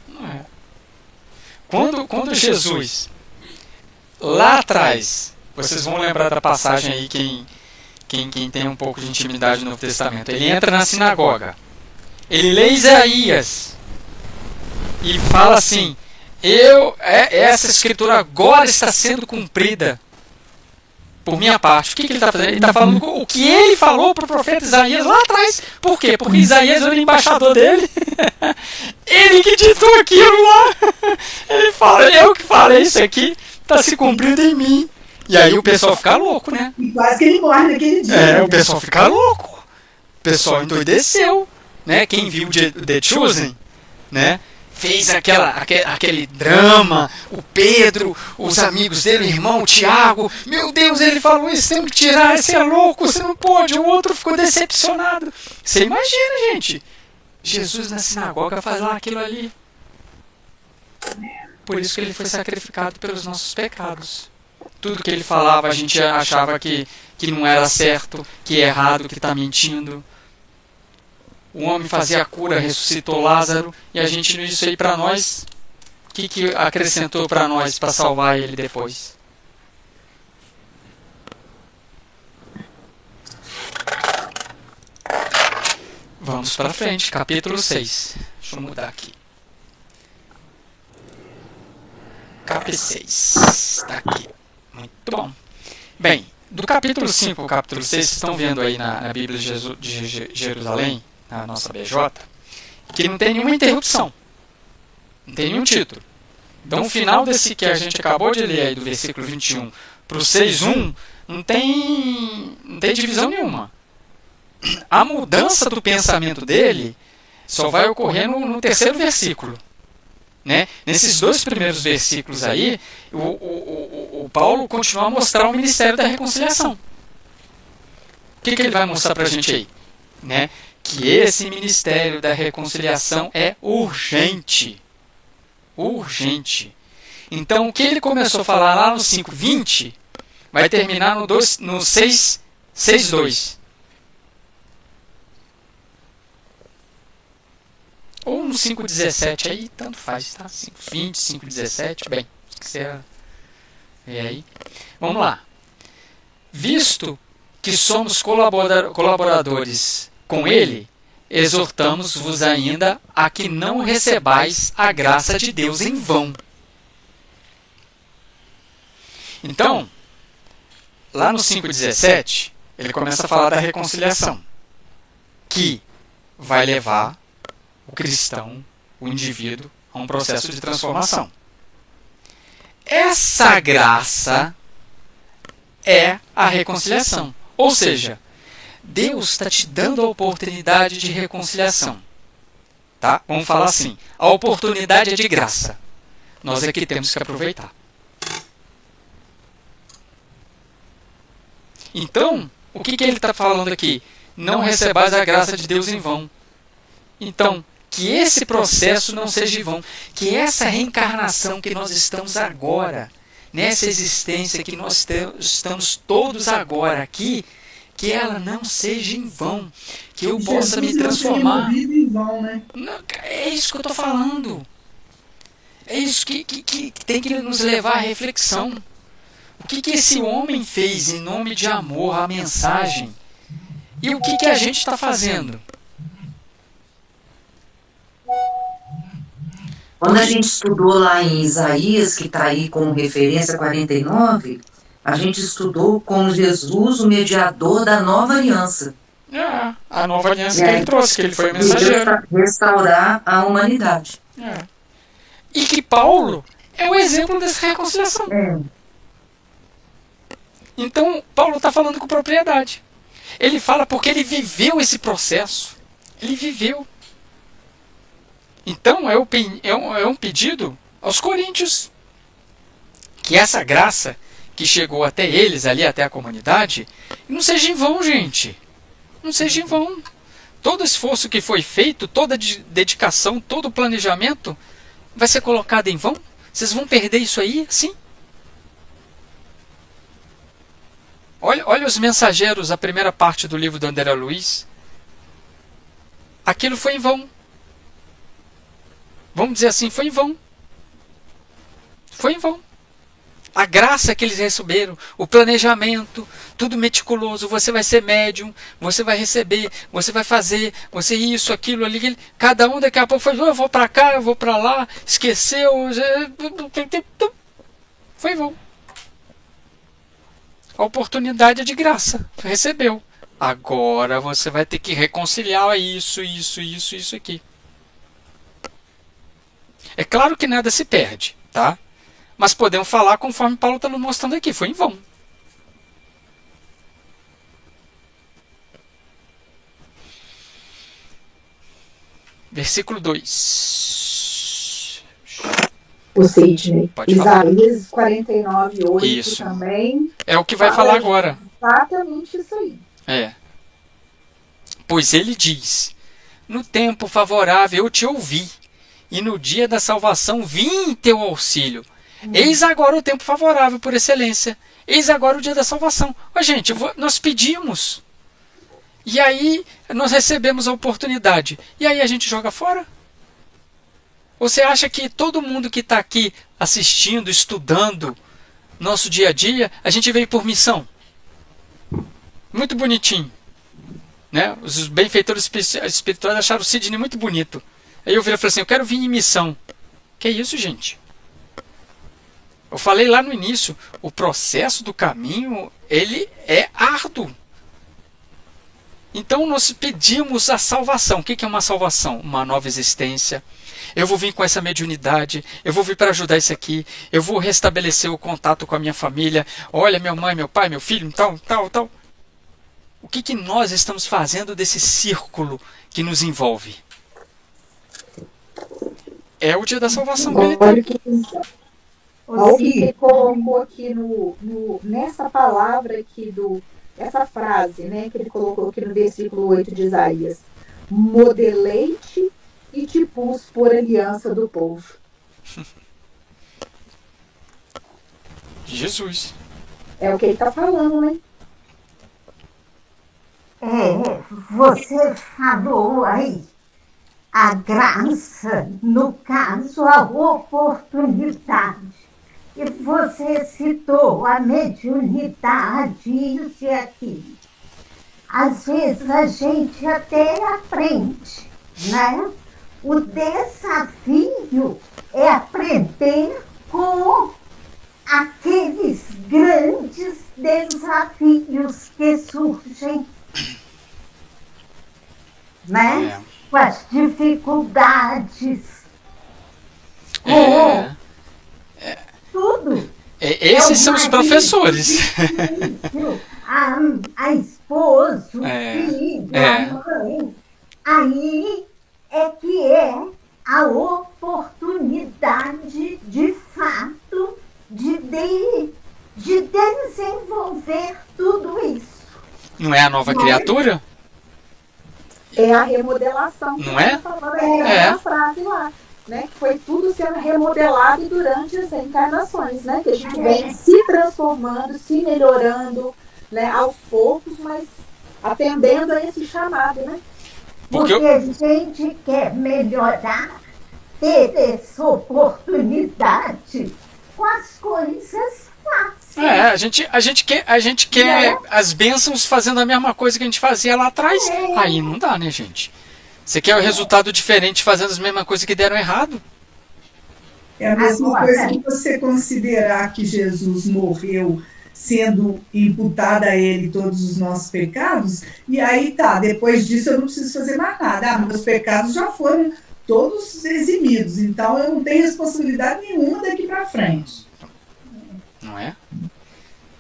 Quando Jesus, lá atrás, vocês vão lembrar da passagem aí, quem tem um pouco de intimidade no Novo Testamento, ele entra na sinagoga, ele lê Isaías e fala assim: essa escritura agora está sendo cumprida por minha parte. O que ele está fazendo? Ele está falando o que ele falou para o profeta Isaías lá atrás. Por quê? Porque Isaías era o embaixador dele. Ele que ditou aquilo lá. Ele fala: eu que falei isso aqui, está se cumprindo em mim. E aí o pessoal fica louco, né? E quase que ele morre naquele dia. O pessoal fica louco. O pessoal endoideceu, né? Quem viu The Chosen, né? Fez aquele drama, o Pedro, os amigos dele, o irmão, o Tiago. Meu Deus, ele falou isso, temos que tirar, esse é louco, você não pode. O outro ficou decepcionado. Você imagina, gente, Jesus na sinagoga faz lá aquilo ali. Por isso que ele foi sacrificado pelos nossos pecados. Tudo que ele falava, a gente achava que não era certo, que é errado, que está mentindo. O homem fazia a cura, ressuscitou Lázaro, e a gente viu isso aí para nós. O que acrescentou para nós para salvar ele depois? Vamos para frente, capítulo 6. Deixa eu mudar aqui. Cap 6. Está aqui. Muito bom. Bem, do capítulo 5 ao capítulo 6, vocês estão vendo aí na Bíblia de Jerusalém, na nossa BJ, que não tem nenhuma interrupção, não tem nenhum título. Então o final desse que a gente acabou de ler aí, do versículo 21 para o 6.1, não tem divisão nenhuma. A mudança do pensamento dele só vai ocorrer no terceiro versículo, né? Nesses dois primeiros versículos aí, o Paulo continua a mostrar o ministério da reconciliação. O que ele vai mostrar para a gente aí? Né? Que esse ministério da reconciliação é urgente. Urgente. Então, o que ele começou a falar lá no 5.20 vai terminar no 6.2. Ou no 5.17, aí tanto faz, tá? 5.20, 5.17, bem, o que você vê aí. Vamos lá. Visto que somos colaboradores com ele, exortamos-vos ainda a que não recebais a graça de Deus em vão. Então, lá no 5.17, ele começa a falar da reconciliação, que vai levar o cristão, o indivíduo, a um processo de transformação. Essa graça é a reconciliação. Ou seja, Deus está te dando a oportunidade de reconciliação. Tá? Vamos falar assim, a oportunidade é de graça. Nós é que temos que aproveitar. Então, o que ele está falando aqui? Não recebais a graça de Deus em vão. Então, que esse processo não seja em vão. Que essa reencarnação que nós estamos agora, nessa existência que nós estamos todos agora aqui, que ela não seja em vão, que eu Jesus possa me não transformar. tenha morrido em vão, né? Não, é isso que eu estou falando. É isso que tem que nos levar à reflexão. O que esse homem fez em nome de amor à mensagem? E o que a gente está fazendo? Quando a gente estudou lá em Isaías, que está aí como referência 49, a gente estudou com Jesus, o mediador da nova aliança. A nova aliança que ele trouxe, que ele foi o mensageiro. Restaurar a humanidade. E que Paulo é o exemplo dessa reconciliação. Então, Paulo está falando com propriedade. Ele fala porque ele viveu esse processo. Ele viveu. Então, é um pedido aos coríntios que essa graça que chegou até eles, ali até a comunidade, não seja em vão, gente. Não seja em vão. Todo esforço que foi feito, toda dedicação, todo planejamento vai ser colocado em vão? Vocês vão perder isso aí, sim? Olha os mensageiros, a primeira parte do livro do André Luiz. Aquilo foi em vão. Vamos dizer assim, foi em vão. Foi em vão. A graça que eles receberam, o planejamento, tudo meticuloso. Você vai ser médium, você vai receber, você vai fazer, você isso, aquilo, ali. Cada um daqui a pouco foi, eu vou para cá, eu vou para lá, esqueceu. Foi em vão. A oportunidade é de graça, recebeu. Agora você vai ter que reconciliar isso aqui. É claro que nada se perde, tá? Mas podemos falar conforme Paulo está nos mostrando aqui, foi em vão. Versículo 2. O Sidney. Pode falar. Isaías 49, 8 Isso. também. É o que vai falar agora. Exatamente isso aí. Pois ele diz, no tempo favorável eu te ouvi, e no dia da salvação vim em teu auxílio. Eis agora o tempo favorável por excelência. Eis agora o dia da salvação. Gente, nós pedimos. E aí nós recebemos a oportunidade. E aí a gente joga fora? Você acha que todo mundo que está aqui assistindo, estudando nosso dia a dia, a gente veio por missão? Muito bonitinho. Né? Os benfeitores espirituais acharam o Sidney muito bonito. Aí eu virei e falei assim, eu quero vir em missão. Que isso, gente? Eu falei lá no início, o processo do caminho, ele é árduo. Então nós pedimos a salvação. O que é uma salvação? Uma nova existência. Eu vou vir com essa mediunidade, eu vou vir para ajudar isso aqui, eu vou restabelecer o contato com a minha família. Olha, minha mãe, meu pai, meu filho, tal. O que nós estamos fazendo desse círculo que nos envolve? É o dia da salvação que ele tem. Olha o que ele colocou aqui nessa palavra aqui, essa frase, né, que ele colocou aqui no versículo 8 de Isaías. Modelei-te e te pus por aliança do povo. Jesus. É o que ele está falando, né? Você falou aí a graça, no caso, a oportunidade. E você citou a mediunidade, isso e aquilo. Às vezes a gente até aprende, né? O desafio é aprender com aqueles grandes desafios que surgem, né? Com as dificuldades, tudo. Esses são os professores. A esposa, o filho, a mãe. Aí é que é a oportunidade, de fato, de desenvolver tudo isso. Não é a nova criatura? É a remodelação. Não é? A frase lá. Né, que foi tudo sendo remodelado durante as encarnações, né, que a gente vem se transformando, se melhorando, né, aos poucos, mas atendendo a esse chamado, né? Porque a gente quer melhorar, ter essa oportunidade com as coisas fáceis. A gente quer as bênçãos fazendo a mesma coisa que a gente fazia lá atrás. Aí não dá, né, gente? Você quer o resultado diferente fazendo as mesmas coisas que deram errado? É a mesma coisa que você considerar que Jesus morreu sendo imputado a ele todos os nossos pecados, e aí tá, depois disso eu não preciso fazer mais nada. Meus pecados já foram todos eximidos, então eu não tenho responsabilidade nenhuma daqui para frente. Não é?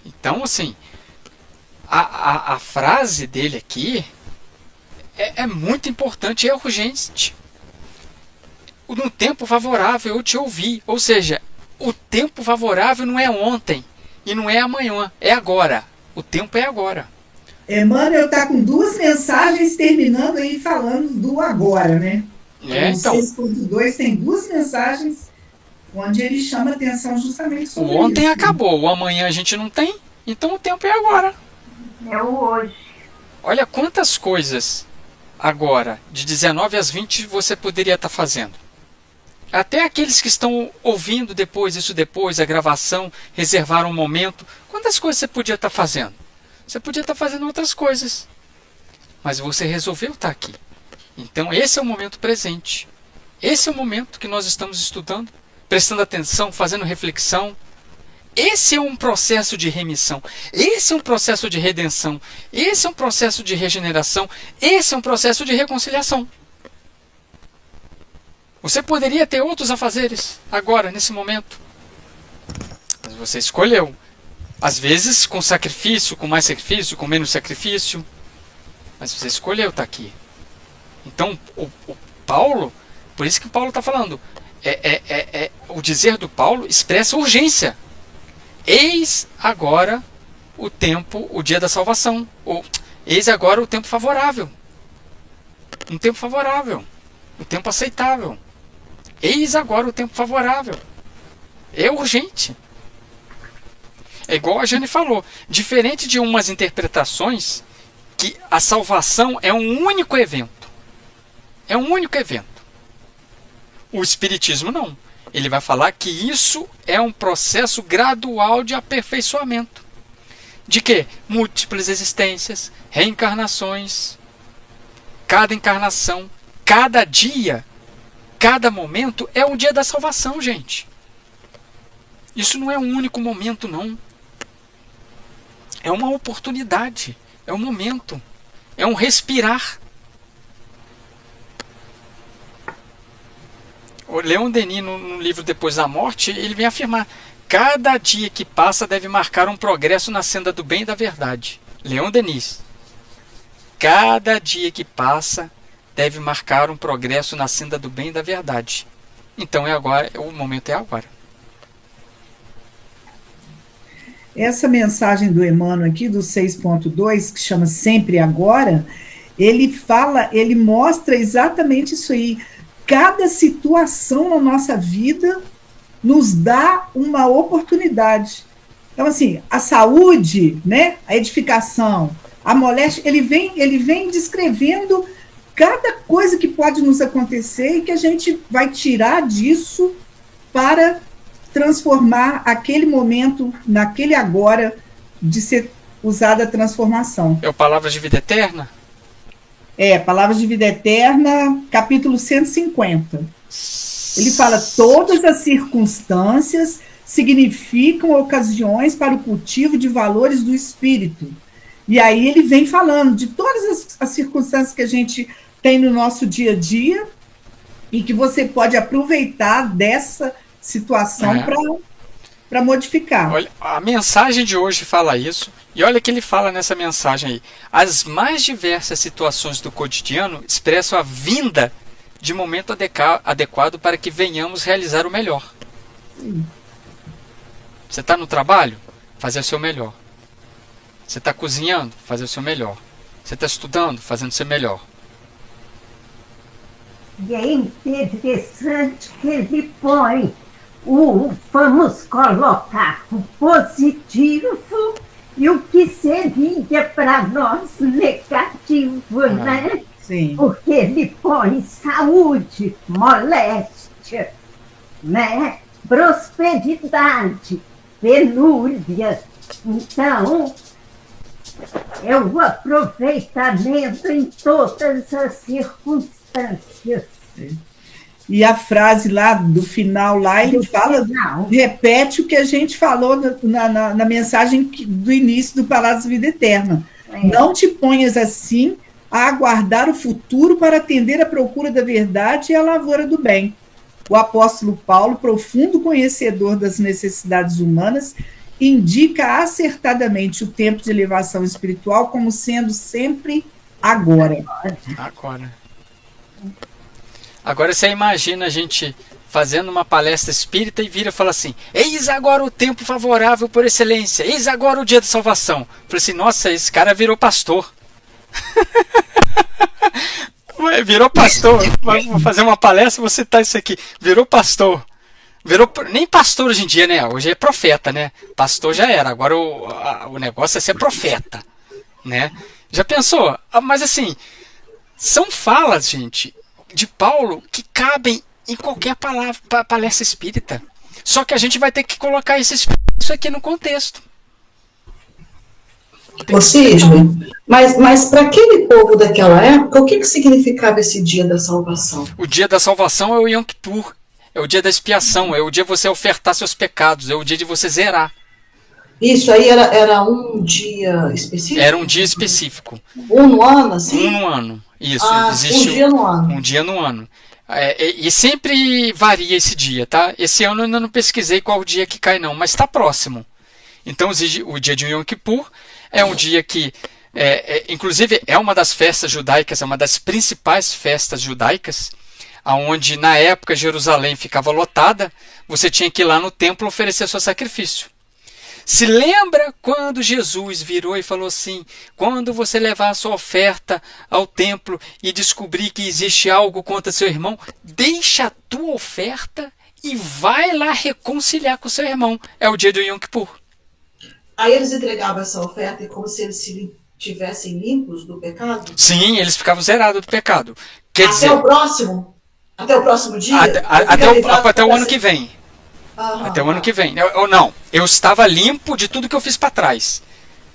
Então, assim, a frase dele aqui é muito importante e é urgente. No tempo favorável eu te ouvi. Ou seja, o tempo favorável não é ontem e não é amanhã, é agora. O tempo é agora. Emmanuel está com 2 mensagens terminando aí falando do agora, né? Então, 6.2 tem 2 mensagens onde ele chama atenção justamente sobre o ontem isso. acabou, o amanhã a gente não tem, então o tempo é agora. É o hoje. Olha quantas coisas agora, de 19 às 20, você poderia estar fazendo. Até aqueles que estão ouvindo depois, a gravação, reservaram um momento. Quantas coisas você podia estar fazendo? Você podia estar fazendo outras coisas. Mas você resolveu estar aqui. Então esse é o momento presente. Esse é o momento que nós estamos estudando, prestando atenção, fazendo reflexão. Esse é um processo de remissão. Esse é um processo de redenção. Esse é um processo de regeneração. Esse é um processo de reconciliação. Você poderia ter outros afazeres agora, nesse momento. Mas você escolheu. Às vezes com sacrifício, com mais sacrifício, com menos sacrifício. Mas você escolheu estar aqui. Então, o Paulo, por isso que Paulo está falando, o dizer do Paulo expressa urgência. Eis agora o tempo, o dia da salvação. Eis agora o tempo favorável. Um tempo favorável. Um tempo aceitável. Eis agora o tempo favorável. É urgente. É igual a Jane falou. Diferente de umas interpretações que a salvação é um único evento. É um único evento. O Espiritismo não. Ele vai falar que isso é um processo gradual de aperfeiçoamento. De quê? Múltiplas existências, reencarnações. Cada encarnação, cada dia, cada momento é um dia da salvação, gente. Isso não é um único momento, não. É uma oportunidade, é um momento, é um respirar. O Leon Denis, no livro Depois da Morte, ele vem afirmar: cada dia que passa deve marcar um progresso na senda do bem e da verdade. Leon Denis. Cada dia que passa deve marcar um progresso na senda do bem e da verdade. Então é agora, o momento é agora. Essa mensagem do Emmanuel aqui, do 6.2, que chama Sempre Agora, ele mostra exatamente isso aí. Cada situação na nossa vida nos dá uma oportunidade. Então, assim, a saúde, né, a edificação, a moléstia, ele vem descrevendo cada coisa que pode nos acontecer e que a gente vai tirar disso para transformar aquele momento, naquele agora, de ser usada a transformação. É o Palavras de Vida Eterna? Palavras de Vida Eterna, capítulo 150. Ele fala: todas as circunstâncias significam ocasiões para o cultivo de valores do espírito. E aí ele vem falando de todas as circunstâncias que a gente tem no nosso dia a dia e que você pode aproveitar dessa situação para modificar. Olha, a mensagem de hoje fala isso, e olha que ele fala nessa mensagem aí: as mais diversas situações do cotidiano expressam a vinda de momento adequado para que venhamos realizar o melhor. Você está no trabalho? Fazer o seu melhor. Você está cozinhando? Fazer o seu melhor. Você está estudando? Fazendo o seu melhor. E é interessante que ele põe vamos colocar o positivo E o que seria para nós negativo, né? Sim. Porque ele põe saúde, moléstia, né? Prosperidade, penúria. Então, é o aproveitamento em todas as circunstâncias. E a frase lá do final, lá, ele fala, repete o que a gente falou na mensagem do início do Palácio Vida Eterna. Não te ponhas assim a aguardar o futuro para atender à procura da verdade e à lavoura do bem. O apóstolo Paulo, profundo conhecedor das necessidades humanas, indica acertadamente o tempo de elevação espiritual como sendo sempre agora. Agora você imagina a gente fazendo uma palestra espírita e vira e fala assim: eis agora o tempo favorável por excelência, eis agora o dia da salvação. Eu falei assim: nossa, esse cara virou pastor. Virou pastor. Vou fazer uma palestra, vou citar isso aqui. Virou pastor. Nem pastor hoje em dia, né? Hoje é profeta, né? Pastor já era. Agora o negócio é ser profeta, né? Já pensou? Mas assim, são falas, gente, de Paulo que cabem em qualquer palestra espírita. Só que a gente vai ter que colocar isso aqui no contexto. Ô Sidney, mas para aquele povo daquela época, o que significava esse dia da salvação? O dia da salvação é o Yom Kippur. É o dia da expiação, é o dia de você ofertar seus pecados, é o dia de você zerar. Isso aí era um dia específico? Era um dia específico. Um no ano, assim? Um no ano, isso. Existe um dia no ano. Um dia no ano. E sempre varia esse dia, tá? Esse ano eu ainda não pesquisei qual dia que cai não, mas está próximo. Então o dia de Yom Kippur é um dia que, inclusive, é uma das festas judaicas, é uma das principais festas judaicas, onde na época Jerusalém ficava lotada, você tinha que ir lá no templo oferecer seu sacrifício. Se lembra quando Jesus virou e falou assim: quando você levar a sua oferta ao templo e descobrir que existe algo contra seu irmão, deixa a tua oferta e vai lá reconciliar com seu irmão. É o dia do Yom Kippur. Aí eles entregavam essa oferta e como se eles se tivessem limpos do pecado? Sim, eles ficavam zerados do pecado. Quer dizer, o próximo? Até o próximo dia? Até o ano que vem. Até o ano que vem. Eu estava limpo de tudo que eu fiz para trás.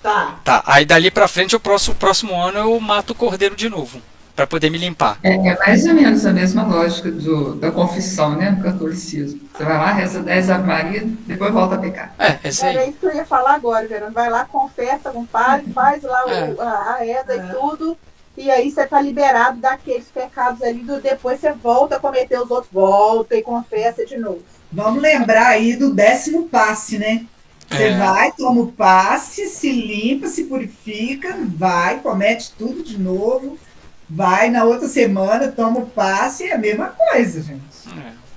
Tá. Aí dali para frente, o próximo ano eu mato o cordeiro de novo, para poder me limpar. É mais ou menos a mesma lógica da confissão, né, do catolicismo. Você vai lá, reza 10 Ave Maria, depois volta a pecar. Era isso que eu ia falar agora, Verônica. Vai lá, confessa com o padre, faz lá a reza e tudo. E aí você está liberado daqueles pecados ali, depois você volta a cometer os outros, volta e confessa de novo. Vamos lembrar aí do 10º passe, né? Você vai, toma o passe, se limpa, se purifica, vai, comete tudo de novo, vai na outra semana, toma o passe, é a mesma coisa, gente.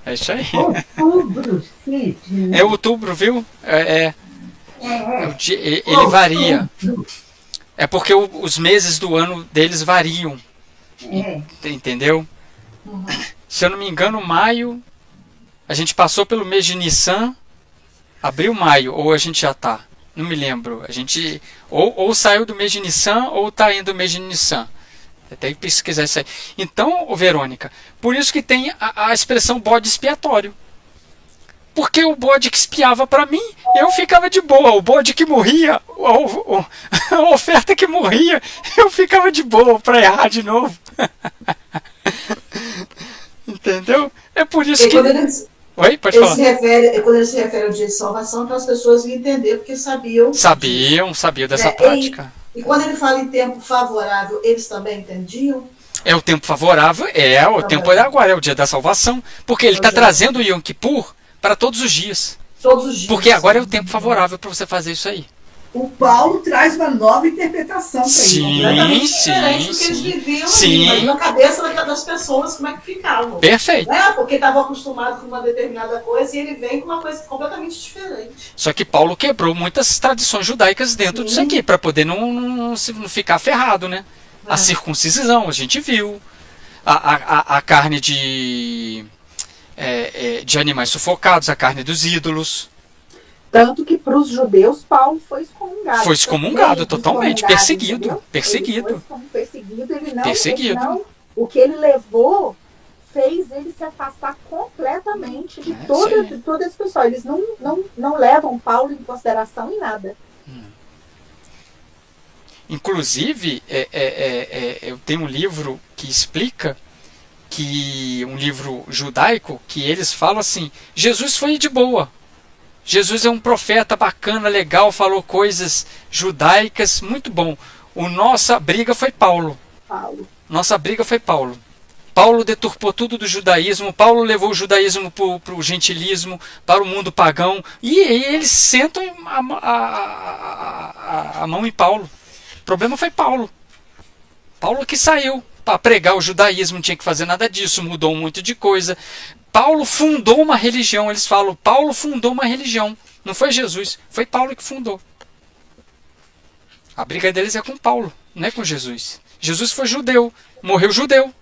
É isso aí. Outubro, Sidney. É outubro, viu? Ele varia. É porque os meses do ano deles variam. Entendeu? Uhum. Se eu não me engano, maio, a gente passou pelo mês de Nissan, abril, maio, ou a gente já tá? Não me lembro. A gente ou saiu do mês de Nissan ou tá indo do mês de Nissan. Até que pesquisar isso aí. Então, Verônica, por isso que tem a expressão bode expiatório. Porque o bode que espiava para mim, eu ficava de boa. O bode que morria, a oferta que morria, eu ficava de boa para errar de novo. Entendeu? É por isso que... Oi, pode falar. Quando ele se refere ao dia de salvação, para as pessoas entenderem, porque sabiam dessa prática. E quando ele fala em tempo favorável, eles também entendiam? É o tempo favorável, o tempo é agora, é o dia da salvação. Porque ele está trazendo o Yom Kippur para todos os dias. Todos os dias. Porque agora é o tempo favorável para você fazer isso aí. O Paulo traz uma nova interpretação para ele. Sim. Eles viviam ali, na cabeça das pessoas, como é que ficavam. Perfeito. Porque estavam acostumados com uma determinada coisa e ele vem com uma coisa completamente diferente. Só que Paulo quebrou muitas tradições judaicas dentro disso aqui, para poder não ficar ferrado, né? A circuncisão, a gente viu. A carne de animais sufocados, a carne dos ídolos. Tanto que para os judeus, Paulo foi excomungado. Foi excomungado, Foi totalmente, perseguido. entendeu? Perseguido. Ele foi como perseguido, Perseguido. o que ele levou fez ele se afastar completamente de todo esse pessoal. Eles não levam Paulo em consideração em nada. Inclusive, eu tenho um livro que explica, um livro judaico, que eles falam assim, Jesus foi de boa. Jesus é um profeta bacana, legal, falou coisas judaicas, muito bom. Nossa briga foi Paulo. Nossa briga foi Paulo. Paulo deturpou tudo do judaísmo, Paulo levou o judaísmo para o gentilismo, para o mundo pagão, e eles sentam a mão em Paulo. O problema foi Paulo. Paulo que saiu para pregar o judaísmo, não tinha que fazer nada disso, mudou muito de coisa. Paulo fundou uma religião, eles falam, Paulo fundou uma religião. Não foi Jesus, foi Paulo que fundou. A briga deles é com Paulo, não é com Jesus. Jesus foi judeu, morreu judeu.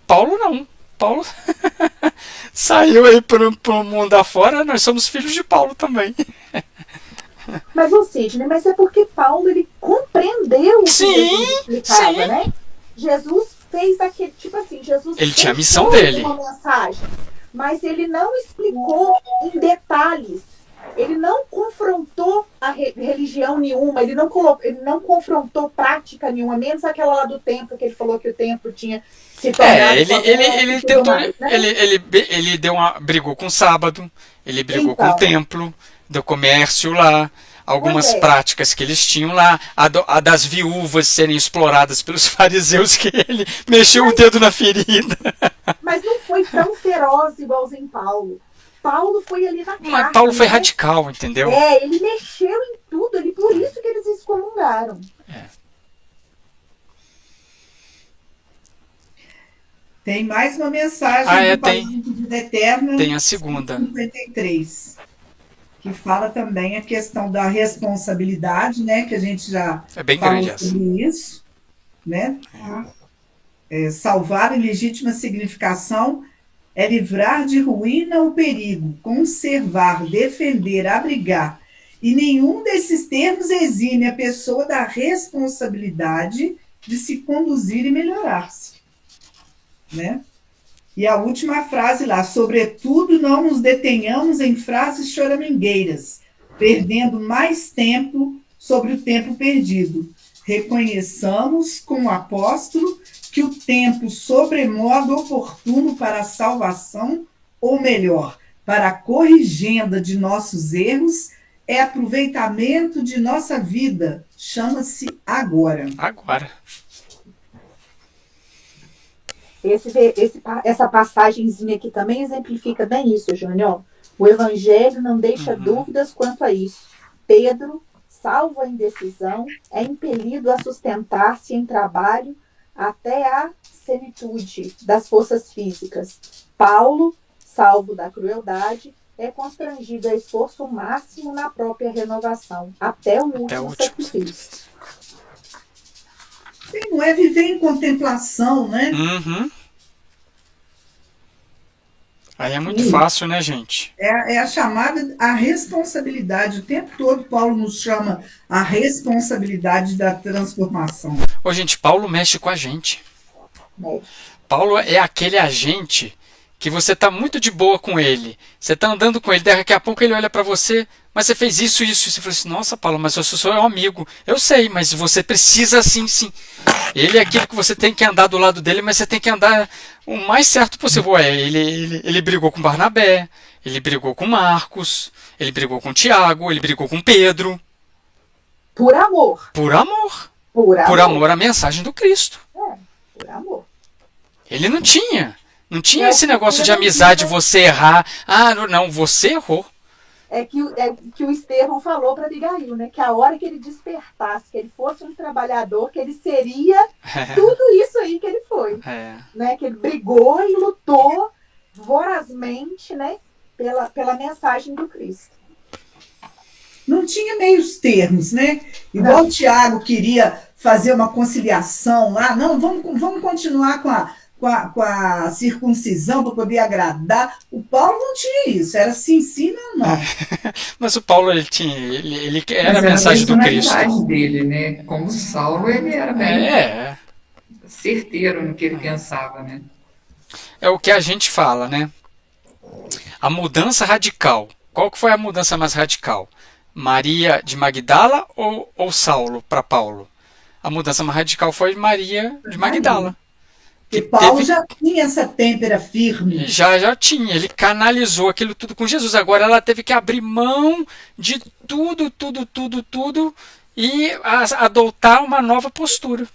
Paulo não. Paulo saiu aí para o mundo afora, nós somos filhos de Paulo também. Mas, Sidney, mas é porque Paulo, ele compreendeu o que Jesus explicava, né? Jesus fez aquele, tipo assim, Jesus ele tinha a missão dele. Uma mensagem, mas ele não explicou em detalhes. Ele não confrontou a religião nenhuma, ele não confrontou prática nenhuma, menos aquela lá do templo, que ele falou que o templo tinha se tornado... Ele tentou, mais, né? ele brigou com o sábado, ele brigou com o templo, do comércio lá, algumas práticas que eles tinham lá, a das viúvas serem exploradas pelos fariseus, que ele mexeu o dedo na ferida. Mas não foi tão feroz igualzinho Paulo. Paulo foi ali na carne. Mas Paulo foi radical, entendeu? Ele mexeu em tudo, por isso que eles excomungaram. Tem mais uma mensagem do Paulo de Vida Eterna. Tem a segunda. 53. Que fala também a questão da responsabilidade, né? Que a gente já falou sobre isso, né? Salvar em legítima significação é livrar de ruína o perigo, conservar, defender, abrigar. E nenhum desses termos exime a pessoa da responsabilidade de se conduzir e melhorar-se, né? E a última frase lá, sobretudo não nos detenhamos em frases choramingueiras, perdendo mais tempo sobre o tempo perdido. Reconheçamos com o apóstolo que o tempo sobremodo oportuno para a salvação, ou melhor, para a corrigenda de nossos erros, é aproveitamento de nossa vida. Chama-se agora. Agora. Essa passagenzinha aqui também exemplifica bem isso, Júnior. O Evangelho não deixa dúvidas quanto a isso. Pedro, salvo a indecisão, é impelido a sustentar-se em trabalho até a senitude das forças físicas. Paulo, salvo da crueldade, é constrangido a esforço máximo na própria renovação, até o último sacrifício. Não é viver em contemplação, né? Aí é muito fácil, né, gente? É a chamada, a responsabilidade. O tempo todo Paulo nos chama a responsabilidade da transformação. Ô, gente, Paulo mexe com a gente. Paulo é aquele agente que você está muito de boa com ele. Você está andando com ele, daqui a pouco ele olha para você, mas você fez isso. E você fala assim, nossa, Paulo, mas eu sou seu amigo. Eu sei, mas você precisa sim. Ele é aquele que você tem que andar do lado dele, mas você tem que andar o mais certo possível. Ele brigou com Barnabé, ele brigou com Marcos, ele brigou com Tiago, ele brigou com Pedro. Por amor. Por amor. Por amor à mensagem do Cristo. Por amor. Ele não tinha esse negócio de amizade, você errar. Ah, não, você errou. É que o Estevão falou para Abigail, né? Que a hora que ele despertasse, que ele fosse um trabalhador, que ele seria tudo isso aí que ele foi. Né? Que ele brigou e lutou vorazmente, né? Pela mensagem do Cristo. Não tinha meios termos, né? Igual o Tiago queria fazer uma conciliação lá. Não, vamos continuar com a circuncisão para poder agradar. O Paulo não tinha isso, era sim, sim, não, não. Mas o Paulo, ele era a Mas mensagem do Cristo. a personalidade dele, né? Como Saulo, ele era bem certeiro no que ele pensava, né? É o que a gente fala, né? A mudança radical. Qual que foi a mudança mais radical? Maria de Magdala ou Saulo para Paulo? A mudança mais radical foi Maria de Magdala. E Paulo já tinha essa têmpera firme. Já tinha. Ele canalizou aquilo tudo com Jesus. Agora ela teve que abrir mão de tudo e adotar uma nova postura.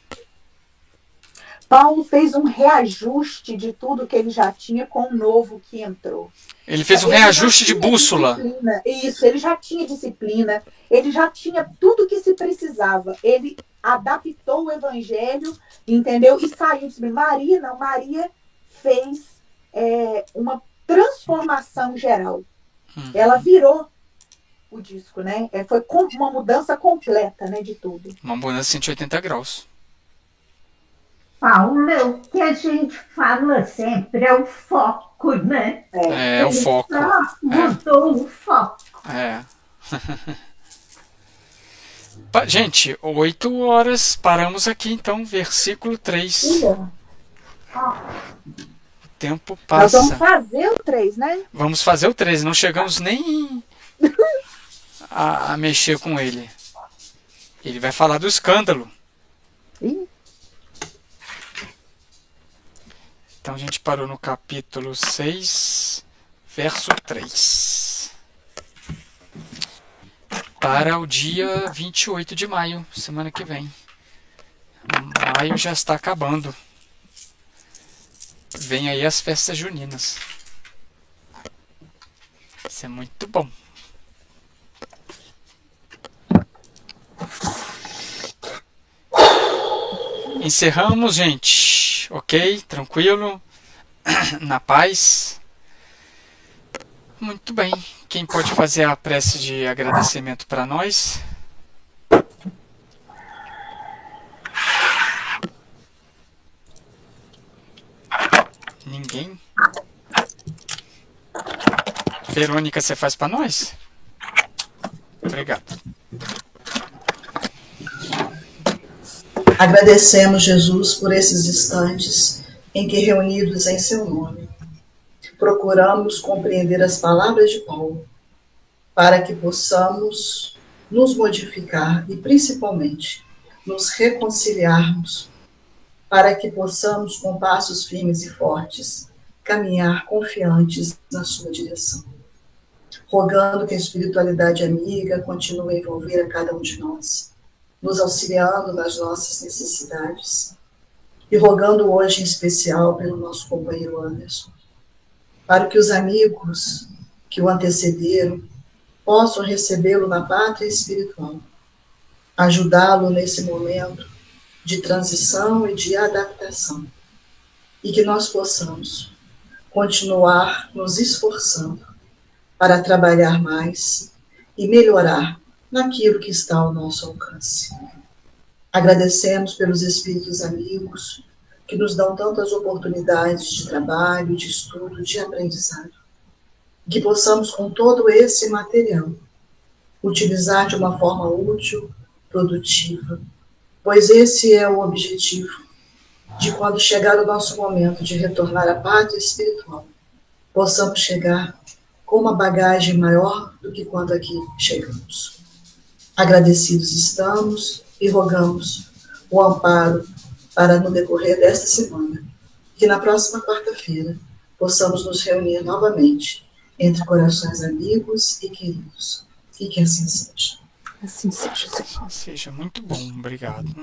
Paulo fez um reajuste de tudo que ele já tinha com o novo que entrou. Ele fez um reajuste de bússola. Isso, ele já tinha disciplina, ele já tinha tudo que se precisava. Ele adaptou o evangelho, entendeu? E saiu de Maria, não. Maria fez uma transformação geral. Ela virou o disco, né? Foi uma mudança completa, né, de tudo. Uma mudança de 180 graus. Paulo, o que a gente fala sempre é o foco, né? O foco. Só mudou o foco. Gente, 8 horas, paramos aqui então, versículo 3. O tempo passa. Nós vamos fazer o 3, né? Vamos fazer o 3, não chegamos nem a mexer com ele. Ele vai falar do escândalo. Então a gente parou no capítulo 6, verso 3. Para o dia 28 de maio, semana que vem. Maio já está acabando. Vem aí as festas juninas. Isso é muito bom. Encerramos, gente. Ok? Tranquilo? Na paz? Muito bem. Quem pode fazer a prece de agradecimento para nós? Ninguém? Verônica, você faz para nós? Obrigado. Agradecemos, Jesus, por esses instantes em que, reunidos em seu nome, procuramos compreender as palavras de Paulo, para que possamos nos modificar e, principalmente, nos reconciliarmos, para que possamos, com passos firmes e fortes, caminhar confiantes na sua direção. Rogando que a espiritualidade amiga continue a envolver a cada um de nós, nos auxiliando nas nossas necessidades, e rogando hoje em especial pelo nosso companheiro Anderson, para que os amigos que o antecederam possam recebê-lo na pátria espiritual, ajudá-lo nesse momento de transição e de adaptação, e que nós possamos continuar nos esforçando para trabalhar mais e melhorar naquilo que está ao nosso alcance. Agradecemos pelos espíritos amigos que nos dão tantas oportunidades de trabalho, de estudo, de aprendizado. Que possamos, com todo esse material, utilizar de uma forma útil, produtiva, pois esse é o objetivo de, quando chegar o nosso momento de retornar à pátria espiritual, possamos chegar com uma bagagem maior do que quando aqui chegamos. Agradecidos estamos e rogamos o amparo para, no decorrer desta semana, que na próxima quarta-feira possamos nos reunir novamente entre corações amigos e queridos. E que assim seja. Assim seja, Senhor. Seja muito bom, obrigado.